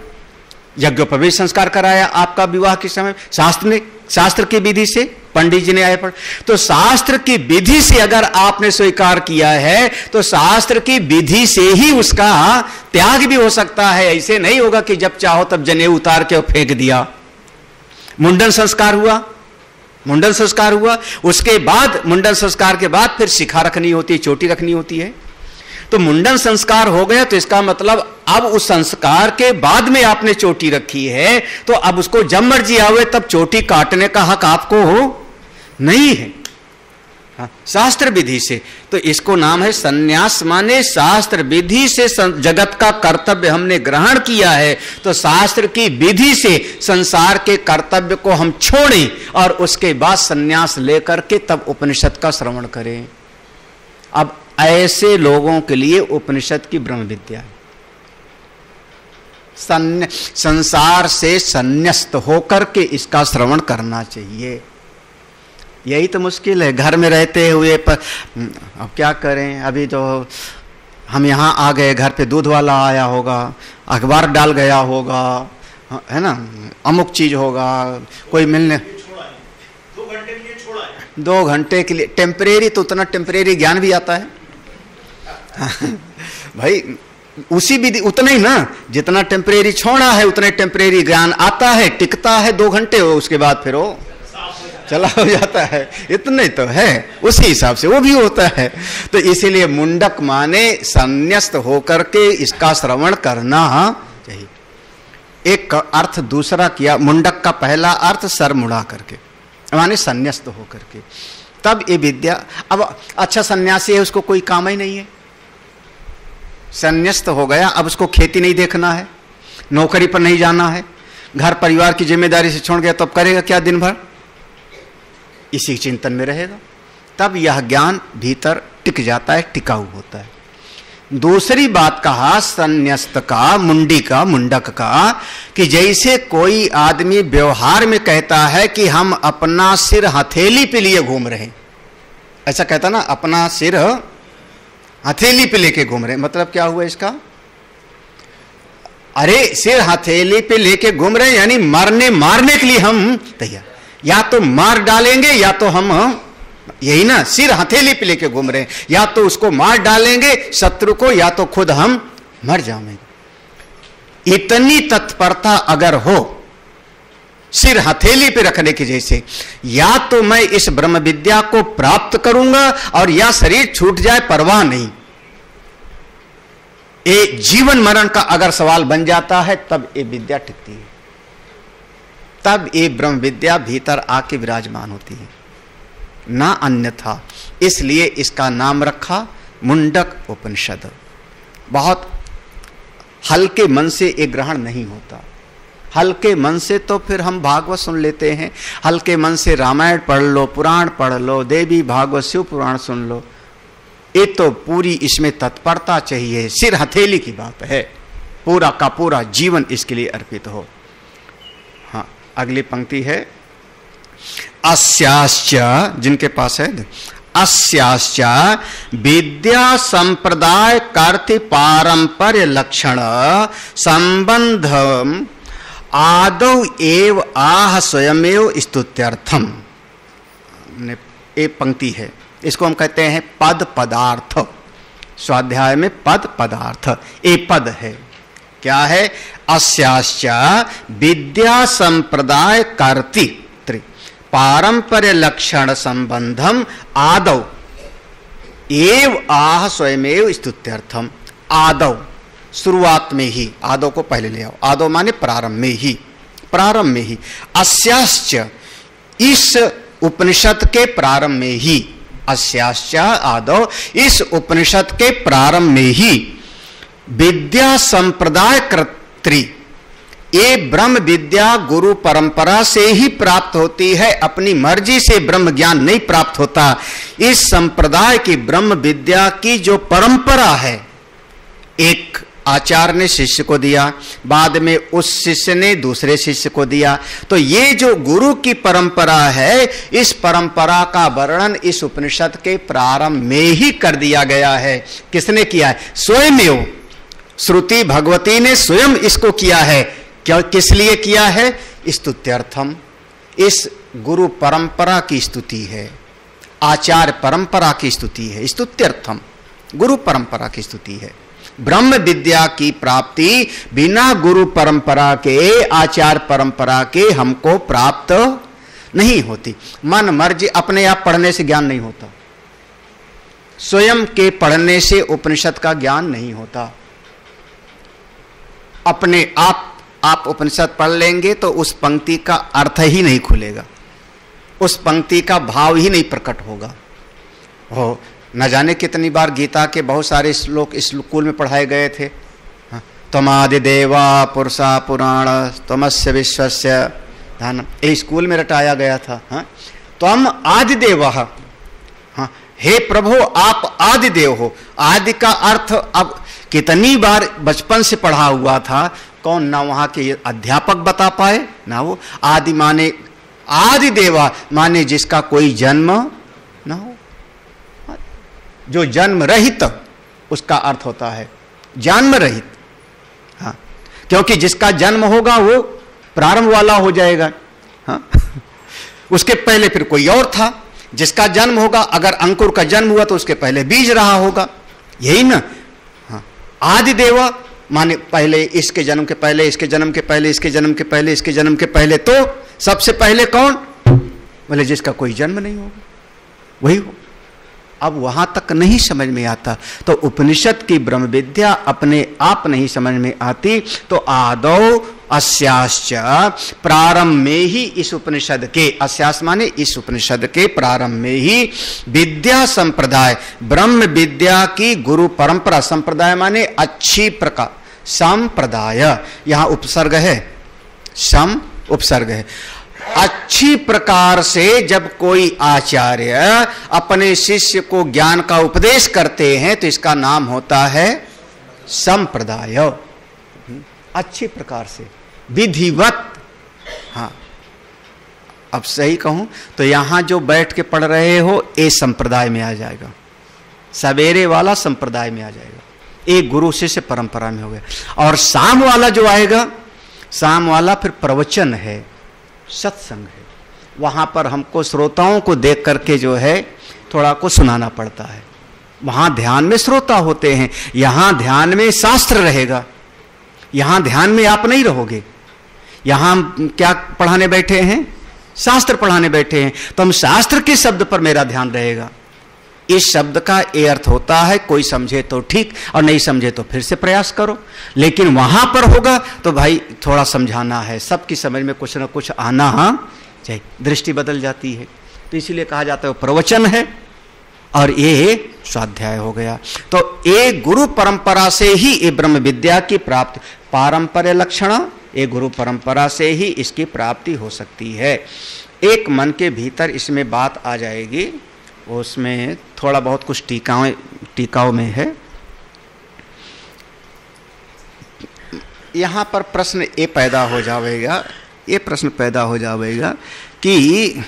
यज्ञोपवीत संस्कार कराया आपका विवाह के समय, शास्त्र ने, शास्त्र की विधि से पंडित जी ने आए पढ़। तो शास्त्र की विधि से अगर आपने स्वीकार किया है तो शास्त्र की विधि से ही उसका त्याग भी हो सकता है। ऐसे नहीं होगा कि जब चाहो तब जनेऊ उतार के फेंक दिया। मुंडन संस्कार हुआ, मुंडन संस्कार हुआ, उसके बाद मुंडन संस्कार के बाद फिर शिखा रखनी होती है, चोटी रखनी होती है। तो मुंडन संस्कार हो गया तो इसका मतलब अब उस संस्कार के बाद में आपने चोटी रखी है तो अब उसको जब मर्जी आवे तब चोटी काटने का हक आपको हो नहीं है। शास्त्र विधि से। तो इसको नाम है सन्यास, माने शास्त्र विधि से जगत का कर्तव्य हमने ग्रहण किया है, तो शास्त्र की विधि से संसार के कर्तव्य को हम छोड़ें और उसके बाद सन्यास लेकर के तब उपनिषद का श्रवण करें। अब ऐसे लोगों के लिए उपनिषद की ब्रह्म विद्या है। संसार से संन्यस्त होकर के इसका श्रवण करना चाहिए। यही तो मुश्किल है घर में रहते हुए, पर अब क्या करें। अभी तो हम यहाँ आ गए, घर पे दूध वाला आया होगा, अखबार डाल गया होगा, है ना, अमुक चीज होगा, कोई मिलने 2 घंटे के लिए टेम्परेरी, तो उतना टेम्परेरी ज्ञान भी आता है भाई, उसी विधि उतना ही ना, जितना टेम्परेरी छोड़ा है उतना टेम्परेरी ज्ञान आता है, टिकता है 2 घंटे, उसके बाद फिर वो चला हो जाता है। इतने तो है, उसी हिसाब से वो भी होता है। तो इसीलिए मुंडक माने संन्यस्त होकर के इसका श्रवण करना चाहिए। एक अर्थ दूसरा किया, मुंडक का पहला अर्थ सर मुड़ा करके, माने संन्यस्त होकर के, तब ये विद्या। अब अच्छा सन्यासी है, उसको कोई काम ही नहीं है, संन्यस्त हो गया, अब उसको खेती नहीं देखना है, नौकरी पर नहीं जाना है, घर परिवार की जिम्मेदारी से छोड़ गया, तब करेगा क्या दिन भर, इसी चिंतन में रहेगा। तब यह ज्ञान भीतर टिक जाता है, टिकाऊ होता है। दूसरी बात कहा संन्यस्त का, मुंडी का, मुंडक का, कि जैसे कोई आदमी व्यवहार में कहता है कि हम अपना सिर हथेली पे लिए घूम रहे हैं, ऐसा कहता ना, अपना सिर हथेली पे लेके घूम रहे, मतलब क्या हुआ इसका? अरे सिर हथेली पे लेके घूम रहे यानी मारने के लिए हम तैयार, या तो मार डालेंगे या तो हम, यही ना, सिर हथेली पे लेके घूम रहे हैं, या तो उसको मार डालेंगे शत्रु को, या तो खुद हम मर जाएंगे। इतनी तत्परता अगर हो सिर हथेली पे रखने की, जैसे या तो मैं इस ब्रह्म विद्या को प्राप्त करूंगा और या शरीर छूट जाए, परवाह नहीं। ये जीवन मरण का अगर सवाल बन जाता है, तब ये विद्या टिकती है, तब ये ब्रह्म विद्या भीतर आके विराजमान होती है, ना अन्यथा। इसलिए इसका नाम रखा मुंडक उपनिषद। बहुत हल्के मन से ये ग्रहण नहीं होता। हल्के मन से तो फिर हम भागवत सुन लेते हैं, हल्के मन से रामायण पढ़ लो, पुराण पढ़ लो, देवी भागवत शिव पुराण सुन लो, ये तो पूरी इसमें तत्परता चाहिए। सिर हथेली की बात है, पूरा का पूरा जीवन इसके लिए अर्पित हो। हाँ, अगली पंक्ति है, अस्याश्च, जिनके पास है, अस्याश्च विद्या संप्रदाय कर्ति पारंपर्य लक्षण संबंधम आदौ एव आह स्वयमेव स्तुत्यर्थम। एक पंक्ति है, इसको हम कहते हैं पद पदार्थ। स्वाध्याय में पद पदार्थ, एक पद है, क्या है? अस्याश्च विद्या संप्रदाय कर्ति पारंपर्य लक्षण संबंधम आदौ एव आह स्वयमेव स्तुत्यर्थम। आदौ शुरुआत में ही, आदौ को पहले ले आओ, आदौ माने प्रारंभ में ही, प्रारंभ में ही। अस्याश्च इस उपनिषद के प्रारंभ में ही, अस्याश्च आदौ इस उपनिषद के प्रारंभ में ही विद्या संप्रदाय कर्त्री, ये ब्रह्म विद्या गुरु परंपरा से ही प्राप्त होती है, अपनी मर्जी से ब्रह्म ज्ञान नहीं प्राप्त होता। इस संप्रदाय की ब्रह्म विद्या की जो परंपरा है, एक आचार्य ने शिष्य को दिया, बाद में उस शिष्य ने दूसरे शिष्य को दिया, तो ये जो गुरु की परंपरा है, इस परंपरा का वर्णन इस उपनिषद के प्रारंभ में ही कर दिया गया है। किसने किया है? स्वयं, श्रुति भगवती ने स्वयं इसको किया है। क्या, किस लिए किया है? स्तुत्यर्थम, इस गुरु परंपरा की स्तुति है, आचार्य परंपरा की स्तुति है। स्तुत्यर्थम गुरु परंपरा की स्तुति है। ब्रह्म विद्या की प्राप्ति बिना गुरु परंपरा के, आचार्य परंपरा के हमको प्राप्त नहीं होती। मन मर्जी अपने आप पढ़ने से ज्ञान नहीं होता, स्वयं के पढ़ने से उपनिषद का ज्ञान नहीं होता। अपने आप उपनिषद पढ़ लेंगे तो उस पंक्ति का अर्थ ही नहीं खुलेगा, उस पंक्ति का भाव ही नहीं प्रकट होगा। हो। न जाने कितनी बार गीता के बहुत सारे श्लोक स्कूल में पढ़ाए गए थे। त्वमादि देवा पुरुषा पुराण त्वमस्य विश्वस्य धन, ये स्कूल में रटाया गया था। त्वम आदि देव, हे प्रभु आप आदि देव हो। आदि का अर्थ अब कितनी बार बचपन से पढ़ा हुआ था, कौन ना वहां के अध्यापक बता पाए ना वो। आदि माने आदि देवा माने जिसका कोई जन्म ना हो, जो जन्म रहित उसका अर्थ होता है जन्म रहित। हाँ, क्योंकि जिसका जन्म होगा वो प्रारंभ वाला हो जाएगा। हाँ उसके पहले फिर कोई और था। जिसका जन्म होगा, अगर अंकुर का जन्म हुआ तो उसके पहले बीज रहा होगा, यही ना। हाँ, आदि देवा माने पहले, इसके जन्म के पहले, इसके जन्म के पहले, इसके जन्म के पहले, इसके जन्म के पहले। तो सबसे पहले कौन? बोले जिसका कोई जन्म नहीं होगा वही हो। अब वहां तक नहीं समझ में आता तो उपनिषद की ब्रह्म विद्या अपने आप नहीं समझ में आती। तो आदौ अस्याश्च, प्रारंभ में ही इस उपनिषद के, अस्यास माने इस उपनिषद के प्रारंभ में ही विद्या संप्रदाय, ब्रह्म विद्या की गुरु परंपरा, संप्रदाय माने अच्छी प्रकार, संप्रदाय यहां उपसर्ग है, सम उपसर्ग है। अच्छी प्रकार से जब कोई आचार्य अपने शिष्य को ज्ञान का उपदेश करते हैं तो इसका नाम होता है संप्रदाय। अच्छी प्रकार से, विधिवत। हाँ, अब सही कहूं तो यहां जो बैठ के पढ़ रहे हो ये संप्रदाय में आ जाएगा, सवेरे वाला संप्रदाय में आ जाएगा, एक गुरु शिष्य परंपरा में हो गया। और शाम वाला जो आएगा, शाम वाला फिर प्रवचन है, सत्संग है। वहां पर हमको श्रोताओं को देख करके जो है थोड़ा को सुनाना पड़ता है। वहां ध्यान में श्रोता होते हैं, यहां ध्यान में शास्त्र रहेगा। यहां ध्यान में आप नहीं रहोगे। यहां क्या पढ़ाने बैठे हैं? शास्त्र पढ़ाने बैठे हैं, तो हम शास्त्र के शब्द पर मेरा ध्यान रहेगा। इस शब्द का ये अर्थ होता है, कोई समझे तो ठीक और नहीं समझे तो फिर से प्रयास करो। लेकिन वहां पर होगा तो भाई थोड़ा समझाना है, सबकी समझ में कुछ ना कुछ आना चाहिए, दृष्टि बदल जाती है। तो इसीलिए कहा जाता है प्रवचन है और ये स्वाध्याय हो गया। तो ये गुरु परंपरा से ही ये ब्रह्म विद्या की प्राप्ति, पारंपर्य लक्षण, ये गुरु परंपरा से ही इसकी प्राप्ति हो सकती है। एक मन के भीतर इसमें बात आ जाएगी, उसमें थोड़ा बहुत कुछ टीकाओं में है। यहां पर प्रश्न ये पैदा हो जाएगा, ये प्रश्न पैदा हो जाएगा कि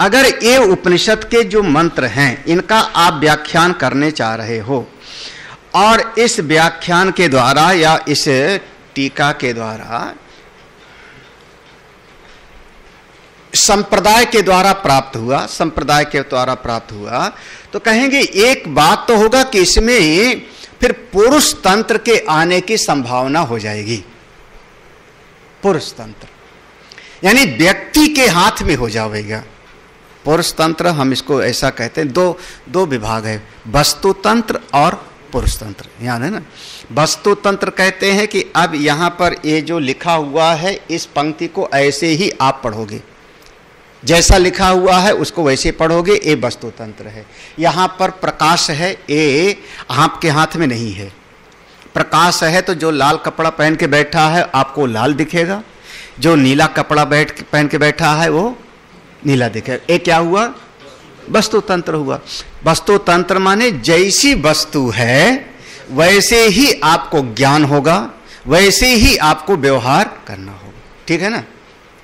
अगर ये उपनिषद के जो मंत्र हैं इनका आप व्याख्यान करने चाह रहे हो और इस व्याख्यान के द्वारा या इस टीका के द्वारा संप्रदाय के द्वारा प्राप्त हुआ, संप्रदाय के द्वारा प्राप्त हुआ, तो कहेंगे एक बात तो होगा कि इसमें फिर पुरुष तंत्र के आने की संभावना हो जाएगी। पुरुष तंत्र यानी व्यक्ति के हाथ में हो जाएगा। पुरुष तंत्र हम इसको ऐसा कहते हैं, दो विभाग है, वस्तु तंत्र और पुरुष तंत्र। याद है ना? वस्तु तंत्र कहते हैं कि अब यहां पर ये जो लिखा हुआ है इस पंक्ति को ऐसे ही आप पढ़ोगे, जैसा लिखा हुआ है उसको वैसे पढ़ोगे, ये वस्तु तंत्र है। यहां पर प्रकाश है, ये आपके हाथ में नहीं है। प्रकाश है तो जो लाल कपड़ा पहन के बैठा है आपको लाल दिखेगा, जो नीला कपड़ा पहन के बैठा है वो नीला दिखेगा। ये क्या हुआ? वस्तु तंत्र हुआ। वस्तु तंत्र माने जैसी वस्तु है वैसे ही आपको ज्ञान होगा, वैसे ही आपको व्यवहार करना होगा। ठीक है ना?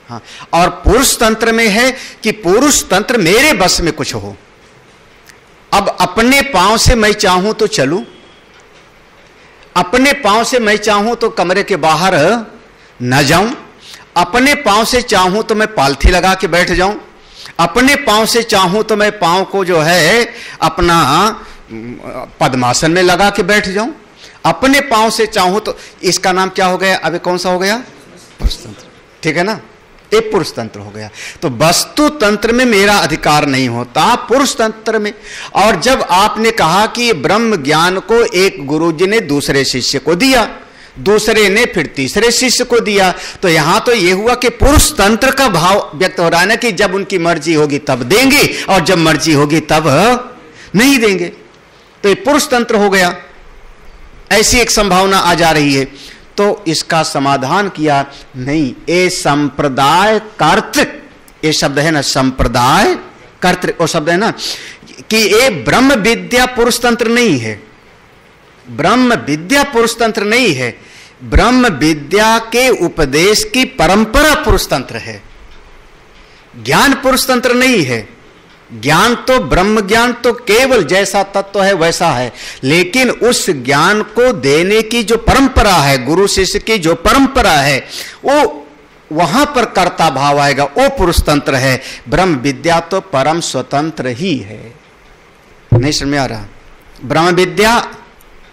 हाँ। और पुरुष तंत्र में है कि पुरुष तंत्र मेरे बस में कुछ हो। अब अपने पांव से मैं चाहूं तो चलूं, अपने पांव से मैं चाहूं तो कमरे के बाहर न जाऊं, अपने पांव से चाहूं तो मैं पालथी लगा के बैठ जाऊं, अपने पांव से चाहूं तो मैं पांव को जो है अपना पद्मासन में लगा के बैठ जाऊं, अपने पांव से चाहूं तो, इसका नाम क्या हो गया? अभी कौन सा हो गया? पुरुष तंत्र। ठीक है ना? एक पुरुष तंत्र हो गया। तो वस्तु तंत्र में मेरा अधिकार नहीं होता, पुरुष तंत्र में। और जब आपने कहा कि ब्रह्म ज्ञान को एक गुरुजी ने दूसरे शिष्य को दिया, दूसरे ने फिर तीसरे शिष्य को दिया। तो यहां तो यह हुआ कि पुरुष तंत्र का भाव व्यक्त हो रहा है ना, कि जब उनकी मर्जी होगी तब देंगे और जब मर्जी होगी तब नहीं देंगे। तो ये पुरुष तंत्र हो गया, ऐसी एक संभावना आ जा रही है। तो इसका समाधान किया, नहीं, ये संप्रदाय कर्तृक, ये शब्द है ना संप्रदाय कर्तृक, वो शब्द है ना कि ये ब्रह्म विद्या पुरुष तंत्र नहीं है। ब्रह्म विद्या पुरुष तंत्र नहीं है, ब्रह्म विद्या के उपदेश की परंपरा पुरुष तंत्र है। ज्ञान पुरुष तंत्र नहीं है। ज्ञान तो ब्रह्म ज्ञान तो केवल जैसा तत्व है वैसा है, लेकिन उस ज्ञान को देने की जो परंपरा है, गुरु शिष्य की जो परंपरा है, वो वहां पर कर्ता भाव आएगा, वो पुरुष तंत्र है। ब्रह्म विद्या तो परम स्वतंत्र ही है। नहीं समझ में आ रहा? ब्रह्म विद्या,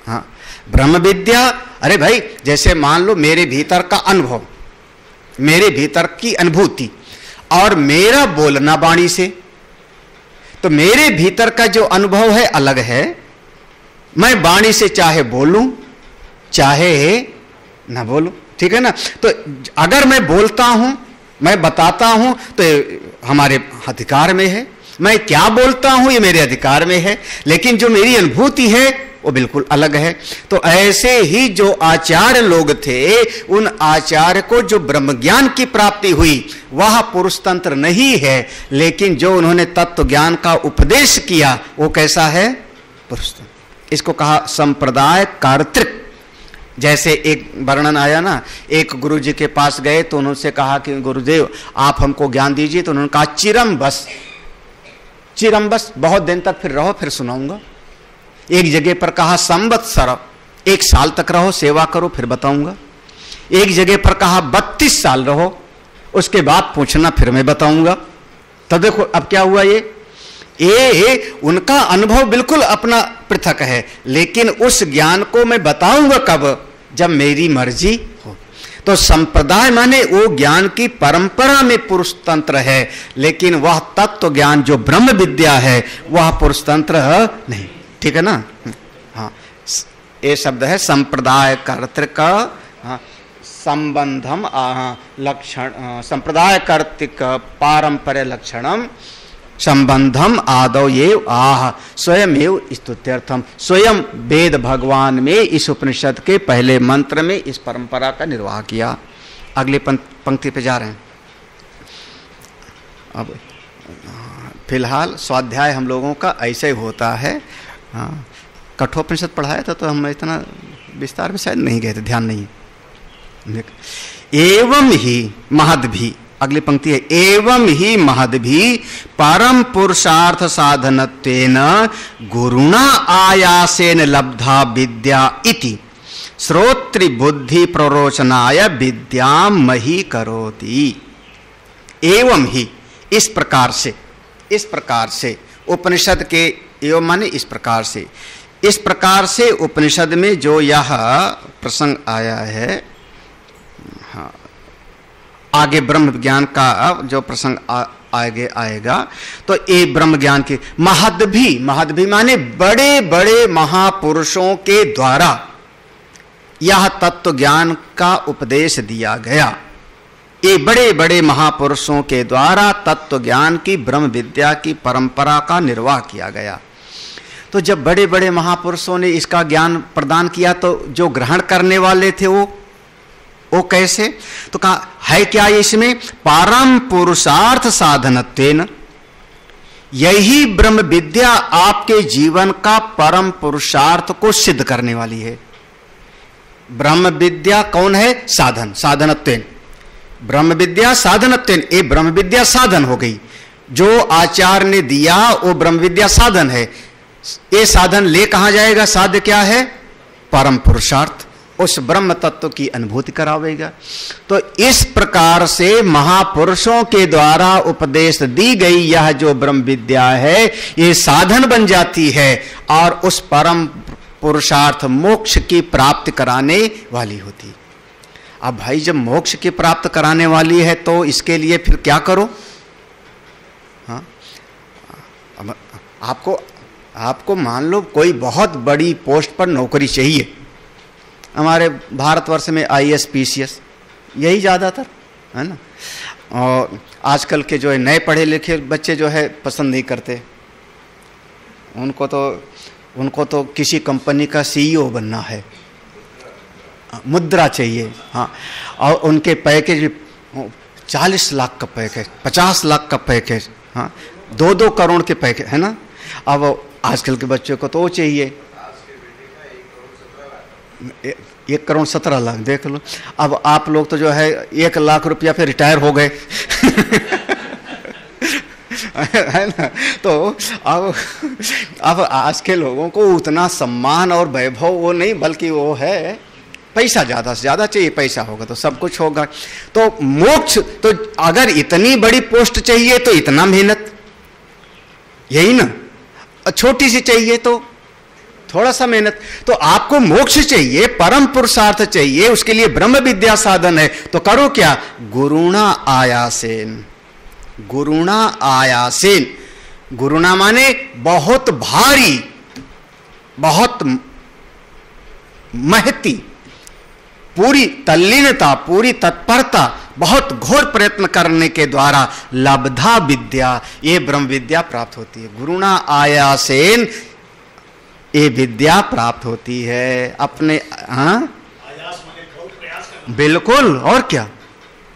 हाँ ब्रह्म विद्या, अरे भाई जैसे मान लो मेरे भीतर का अनुभव, मेरे भीतर की अनुभूति और मेरा बोलना वाणी से, तो मेरे भीतर का जो अनुभव है अलग है। मैं वाणी से चाहे बोलूं चाहे ना बोलूं, ठीक है ना। तो अगर मैं बोलता हूं, मैं बताता हूं, तो हमारे अधिकार में है। मैं क्या बोलता हूं ये मेरे अधिकार में है, लेकिन जो मेरी अनुभूति है वो बिल्कुल अलग है। तो ऐसे ही जो आचार्य लोग थे, उन आचार्य को जो ब्रह्म ज्ञान की प्राप्ति हुई वह पुरुष तंत्र नहीं है, लेकिन जो उन्होंने तत्व ज्ञान का उपदेश किया वो कैसा है? पुरुष तंत्र। इसको कहा संप्रदाय कर्तृक। जैसे एक वर्णन आया ना, एक गुरु जी के पास गए तो उन्होंने कहा कि गुरुदेव आप हमको ज्ञान दीजिए। तो उन्होंने कहा चिरम बस, चिरम बस, बहुत दिन तक फिर रहो फिर सुनाऊंगा। एक जगह पर कहा संवत्सर, 1 साल तक रहो सेवा करो फिर बताऊंगा। एक जगह पर कहा 32 साल रहो, उसके बाद पूछना फिर मैं बताऊंगा। तो देखो अब क्या हुआ, ये उनका अनुभव बिल्कुल अपना पृथक है, लेकिन उस ज्ञान को मैं बताऊंगा कब? जब मेरी मर्जी हो। तो संप्रदाय माने वो ज्ञान की परंपरा में पुरुष तंत्र है, लेकिन वह तत्व ज्ञान जो ब्रह्म विद्या है वह पुरुष तंत्र नहीं, ठीक है ना। हाँ, ये शब्द है संप्रदाय कर्तृक, हाँ, संबंधम लक्षण, संप्रदाय कर्तृक पारंपर्य लक्षणम संबंधम आदौ ये आह स्वयमेव स्तुत्यर्थम। स्वयं वेद भगवान में इस उपनिषद के पहले मंत्र में इस परंपरा का निर्वाह किया। अगली पंक्ति पे जा रहे हैं। अब फिलहाल स्वाध्याय हम लोगों का ऐसे ही होता है। हाँ, कठोपनिषद पढ़ाया था तो हम इतना विस्तार में शायद नहीं गए थे, ध्यान नहीं है। एवं ही महद्भी, अगली पंक्ति है, एवं ही महद्भी परम पुरुषार्थ साधनत्वेन गुरुणा आयासेन लब्धा विद्या इति श्रोत्री बुद्धि प्ररोचनाय विद्याम मही करोति। एवं ही, इस प्रकार से, इस प्रकार से उपनिषद के, एवं माने इस प्रकार से, इस प्रकार से उपनिषद में जो यह प्रसंग आया है, हाँ, आगे ब्रह्म ज्ञान का जो प्रसंग आगे आएगा, तो ये ब्रह्म ज्ञान के महद्भी, महद्भी माने बड़े बड़े महापुरुषों के द्वारा यह तत्व ज्ञान का उपदेश दिया गया। ये बड़े बड़े महापुरुषों के द्वारा तत्व ज्ञान की ब्रह्म विद्या की परंपरा का निर्वाह किया गया। तो जब बड़े बड़े महापुरुषों ने इसका ज्ञान प्रदान किया तो जो ग्रहण करने वाले थे वो कैसे? तो कहा है क्या इसमें? परम पुरुषार्थ साधनत्वेन, यही ब्रह्म विद्या आपके जीवन का परम पुरुषार्थ को सिद्ध करने वाली है। ब्रह्म विद्या कौन है? साधन, साधनत्वेन। ब्रह्म विद्या साधनत्वेन, ये ब्रह्म विद्या साधन हो गई। जो आचार्य ने दिया वो ब्रह्म विद्या साधन है। ये साधन ले कहां जाएगा? साध्य क्या है? परम पुरुषार्थ, उस ब्रह्म तत्व की अनुभूति करावेगा। तो इस प्रकार से महापुरुषों के द्वारा उपदेश दी गई यह जो ब्रह्म विद्या है ये साधन बन जाती है और उस परम पुरुषार्थ मोक्ष की प्राप्ति कराने वाली होती। अब भाई जब मोक्ष की प्राप्त कराने वाली है तो इसके लिए फिर क्या करो? हाँ, अब आपको मान लो कोई बहुत बड़ी पोस्ट पर नौकरी चाहिए, हमारे भारतवर्ष में IAS PCS यही ज़्यादातर है ना। और आजकल के जो है नए पढ़े लिखे बच्चे जो है पसंद नहीं करते, उनको तो किसी कंपनी का CEO बनना है, मुद्रा चाहिए। हाँ, और उनके पैकेज 40 लाख का पैकेज, 50 लाख का पैकेज, हाँ, 2-2 करोड़ के पैकेज है ना। अब आजकल के बच्चों को तो वो चाहिए 1 करोड़ 17 लाख, देख लो। अब आप लोग तो जो है 1 लाख रुपया पे रिटायर हो गए है ना। तो अब आज के लोगों को उतना सम्मान और वैभव वो नहीं, बल्कि वो है पैसा, ज़्यादा से ज़्यादा चाहिए, पैसा होगा तो सब कुछ होगा। तो मोक्ष तो अगर इतनी बड़ी पोस्ट चाहिए तो इतना मेहनत, यही ना। छोटी सी चाहिए तो थोड़ा सा मेहनत। तो आपको मोक्ष चाहिए, परम पुरुषार्थ चाहिए, उसके लिए ब्रह्म विद्या साधन है। तो करो क्या? गुरुणा आयासेन। गुरुणा आयासेन, गुरुणा माने बहुत भारी, बहुत महती, पूरी तल्लीनता, पूरी तत्परता, बहुत घोर प्रयत्न करने के द्वारा लब्धा विद्या, ये ब्रह्म विद्या प्राप्त होती है। गुरुणा आयासेन ये विद्या प्राप्त होती है अपने। हाँ बिल्कुल, और क्या,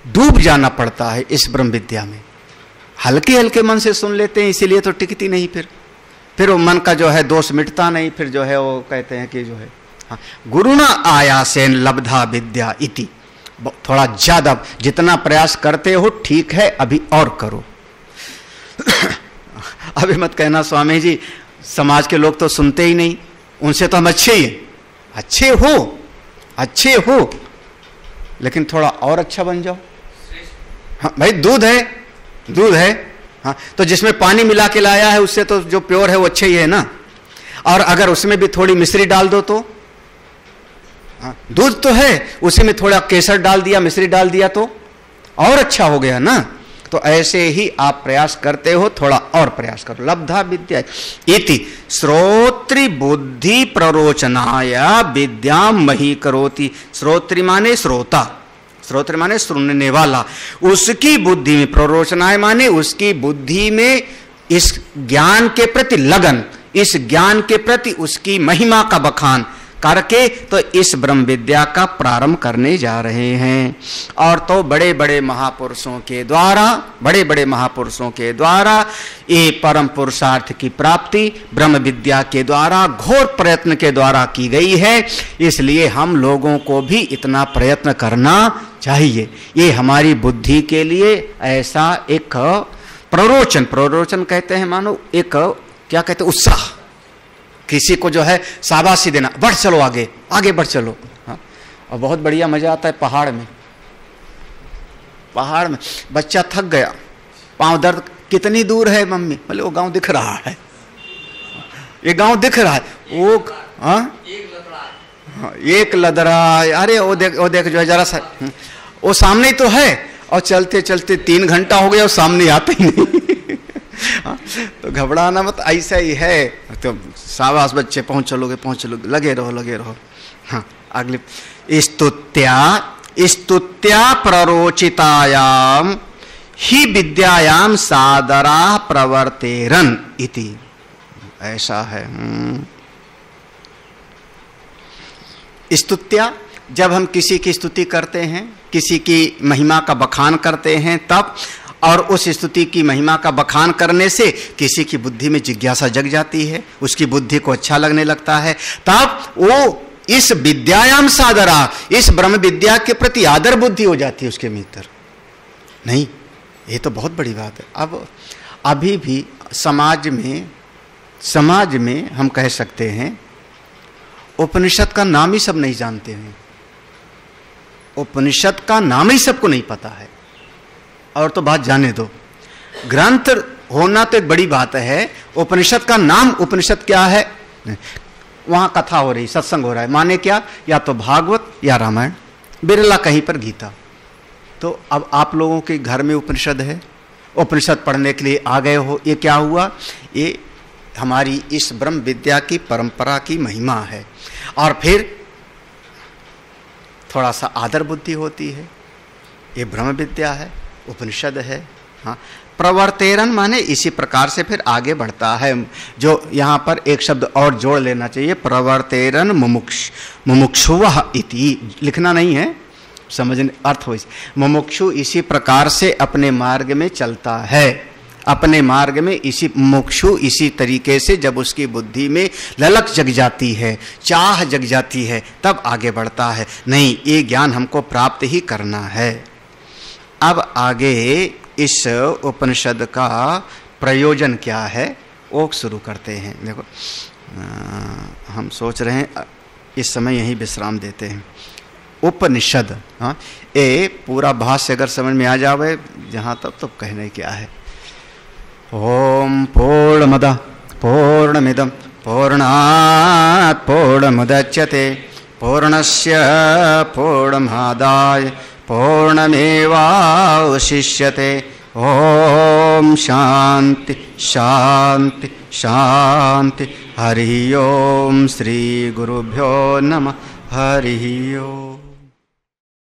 डूब जाना पड़ता है इस ब्रह्म विद्या में। हल्के हल्के मन से सुन लेते हैं, इसीलिए तो टिकती नहीं। फिर वो मन का जो है दोष मिटता नहीं, फिर जो है वो कहते हैं कि जो है हाँ, गुरुणा आयासेन लब्धा विद्या इति। थोड़ा ज्यादा जितना प्रयास करते हो ठीक है, अभी और करो अभी मत कहना स्वामी जी समाज के लोग तो सुनते ही नहीं, उनसे तो हम अच्छे ही हैं। अच्छे हो लेकिन थोड़ा और अच्छा बन जाओ। हाँ भाई, दूध है हाँ, तो जिसमें पानी मिला के लाया है उससे तो जो प्योर है वो अच्छा ही है ना। और अगर उसमें भी थोड़ी मिश्री डाल दो तो हाँ, दूध तो है, उसी में थोड़ा केसर डाल दिया, मिश्री डाल दिया तो और अच्छा हो गया ना। तो ऐसे ही आप प्रयास करते हो, थोड़ा और प्रयास करो। लब्धा विद्या इति श्रोत्री बुद्धि प्ररोचनाय विद्याम मही करोति। श्रोत्री माने श्रोता, श्रोत्र माने सुनने वाला, उसकी बुद्धि में, प्ररोचनाय माने उसकी बुद्धि में इस ज्ञान के प्रति लगन, इस ज्ञान के प्रति उसकी महिमा का बखान करके तो इस ब्रह्म विद्या का प्रारंभ करने जा रहे हैं। और तो बड़े बड़े महापुरुषों के द्वारा ये परम पुरुषार्थ की प्राप्ति ब्रह्म विद्या के द्वारा घोर प्रयत्न के द्वारा की गई है। इसलिए हम लोगों को भी इतना प्रयत्न करना चाहिए। ये हमारी बुद्धि के लिए ऐसा एक प्ररोचन कहते हैं, मानो एक क्या कहते हैं, उत्साह, किसी को जो है शाबाशी देना, बढ़ चलो आगे बढ़ चलो। हाँ, और बहुत बढ़िया मजा आता है पहाड़ में बच्चा थक गया, पांव दर्द, कितनी दूर है मम्मी? बोले वो गांव दिख रहा है, ये गांव दिख रहा है, वो हाँ एक लदरा, अरे वो देख जो है जरा सा, वो सामने ही तो है। और चलते चलते 3 घंटा हो गया और सामने आता ही नहीं तो घबराना मत, ऐसा ही है। तो शाबाश बच्चे, पहुंच चलोगे, लगे रहो। हाँ, अगले स्तुत्या प्ररोचितायाम ही विद्यायाम सादरा प्रवर्तेरन इति, ऐसा है। स्तुत्या, जब हम किसी की स्तुति करते हैं, किसी की महिमा का बखान करते हैं तब, और उस स्तुति की महिमा का बखान करने से किसी की बुद्धि में जिज्ञासा जग जाती है, उसकी बुद्धि को अच्छा लगने लगता है, तब वो इस विद्यायाम सादरा, इस ब्रह्म विद्या के प्रति आदर बुद्धि हो जाती है उसके भीतर। नहीं, ये तो बहुत बड़ी बात है। अब अभी भी समाज में हम कह सकते हैं उपनिषद का नाम ही सब नहीं जानते हैं, उपनिषद का नाम ही सबको नहीं पता है। और तो बात जाने दो, ग्रंथ होना तो एक बड़ी बात है, उपनिषद का नाम, उपनिषद क्या है? वहां कथा हो रही, सत्संग हो रहा है, माने क्या? या तो भागवत या रामायण, बिरला कहीं पर गीता। तो अब आप लोगों के घर में उपनिषद है, उपनिषद पढ़ने के लिए आ गए हो, ये क्या हुआ? ये हमारी इस ब्रह्म विद्या की परंपरा की महिमा है। और फिर थोड़ा सा आदर बुद्धि होती है। ये ब्रह्म विद्या है, उपनिषद है। हाँ, प्रवर्तेरन माने इसी प्रकार से फिर आगे बढ़ता है। जो यहाँ पर एक शब्द और जोड़ लेना चाहिए, प्रवर्तेरन मुमुक्षुवः इति लिखना नहीं है, समझने अर्थ हो। मुमुक्षु इसी प्रकार से अपने मार्ग में चलता है, अपने मार्ग में इसी मुमुक्षु इसी तरीके से जब उसकी बुद्धि में ललक जग जाती है, चाह जग जाती है, तब आगे बढ़ता है। नहीं, ये ज्ञान हमको प्राप्त ही करना है। अब आगे इस उपनिषद का प्रयोजन क्या है वो शुरू करते हैं। देखो, हम सोच रहे हैं इस समय यहीं विश्राम देते हैं। उपनिषद, हाँ, ये पूरा भाष्य अगर समझ में आ जावे जहाँ तब तो कहने क्या है। ओम पूर्णमदः पूर्णमिदं पूर्णात् पूर्णमुदच्यते पूर्णस्य पूर्णमादाय पूर्णमेवावशिष्यते। ओम शांति शांति शांति। हरि ओम। श्री गुरुभ्यो नमः। हरि ओम।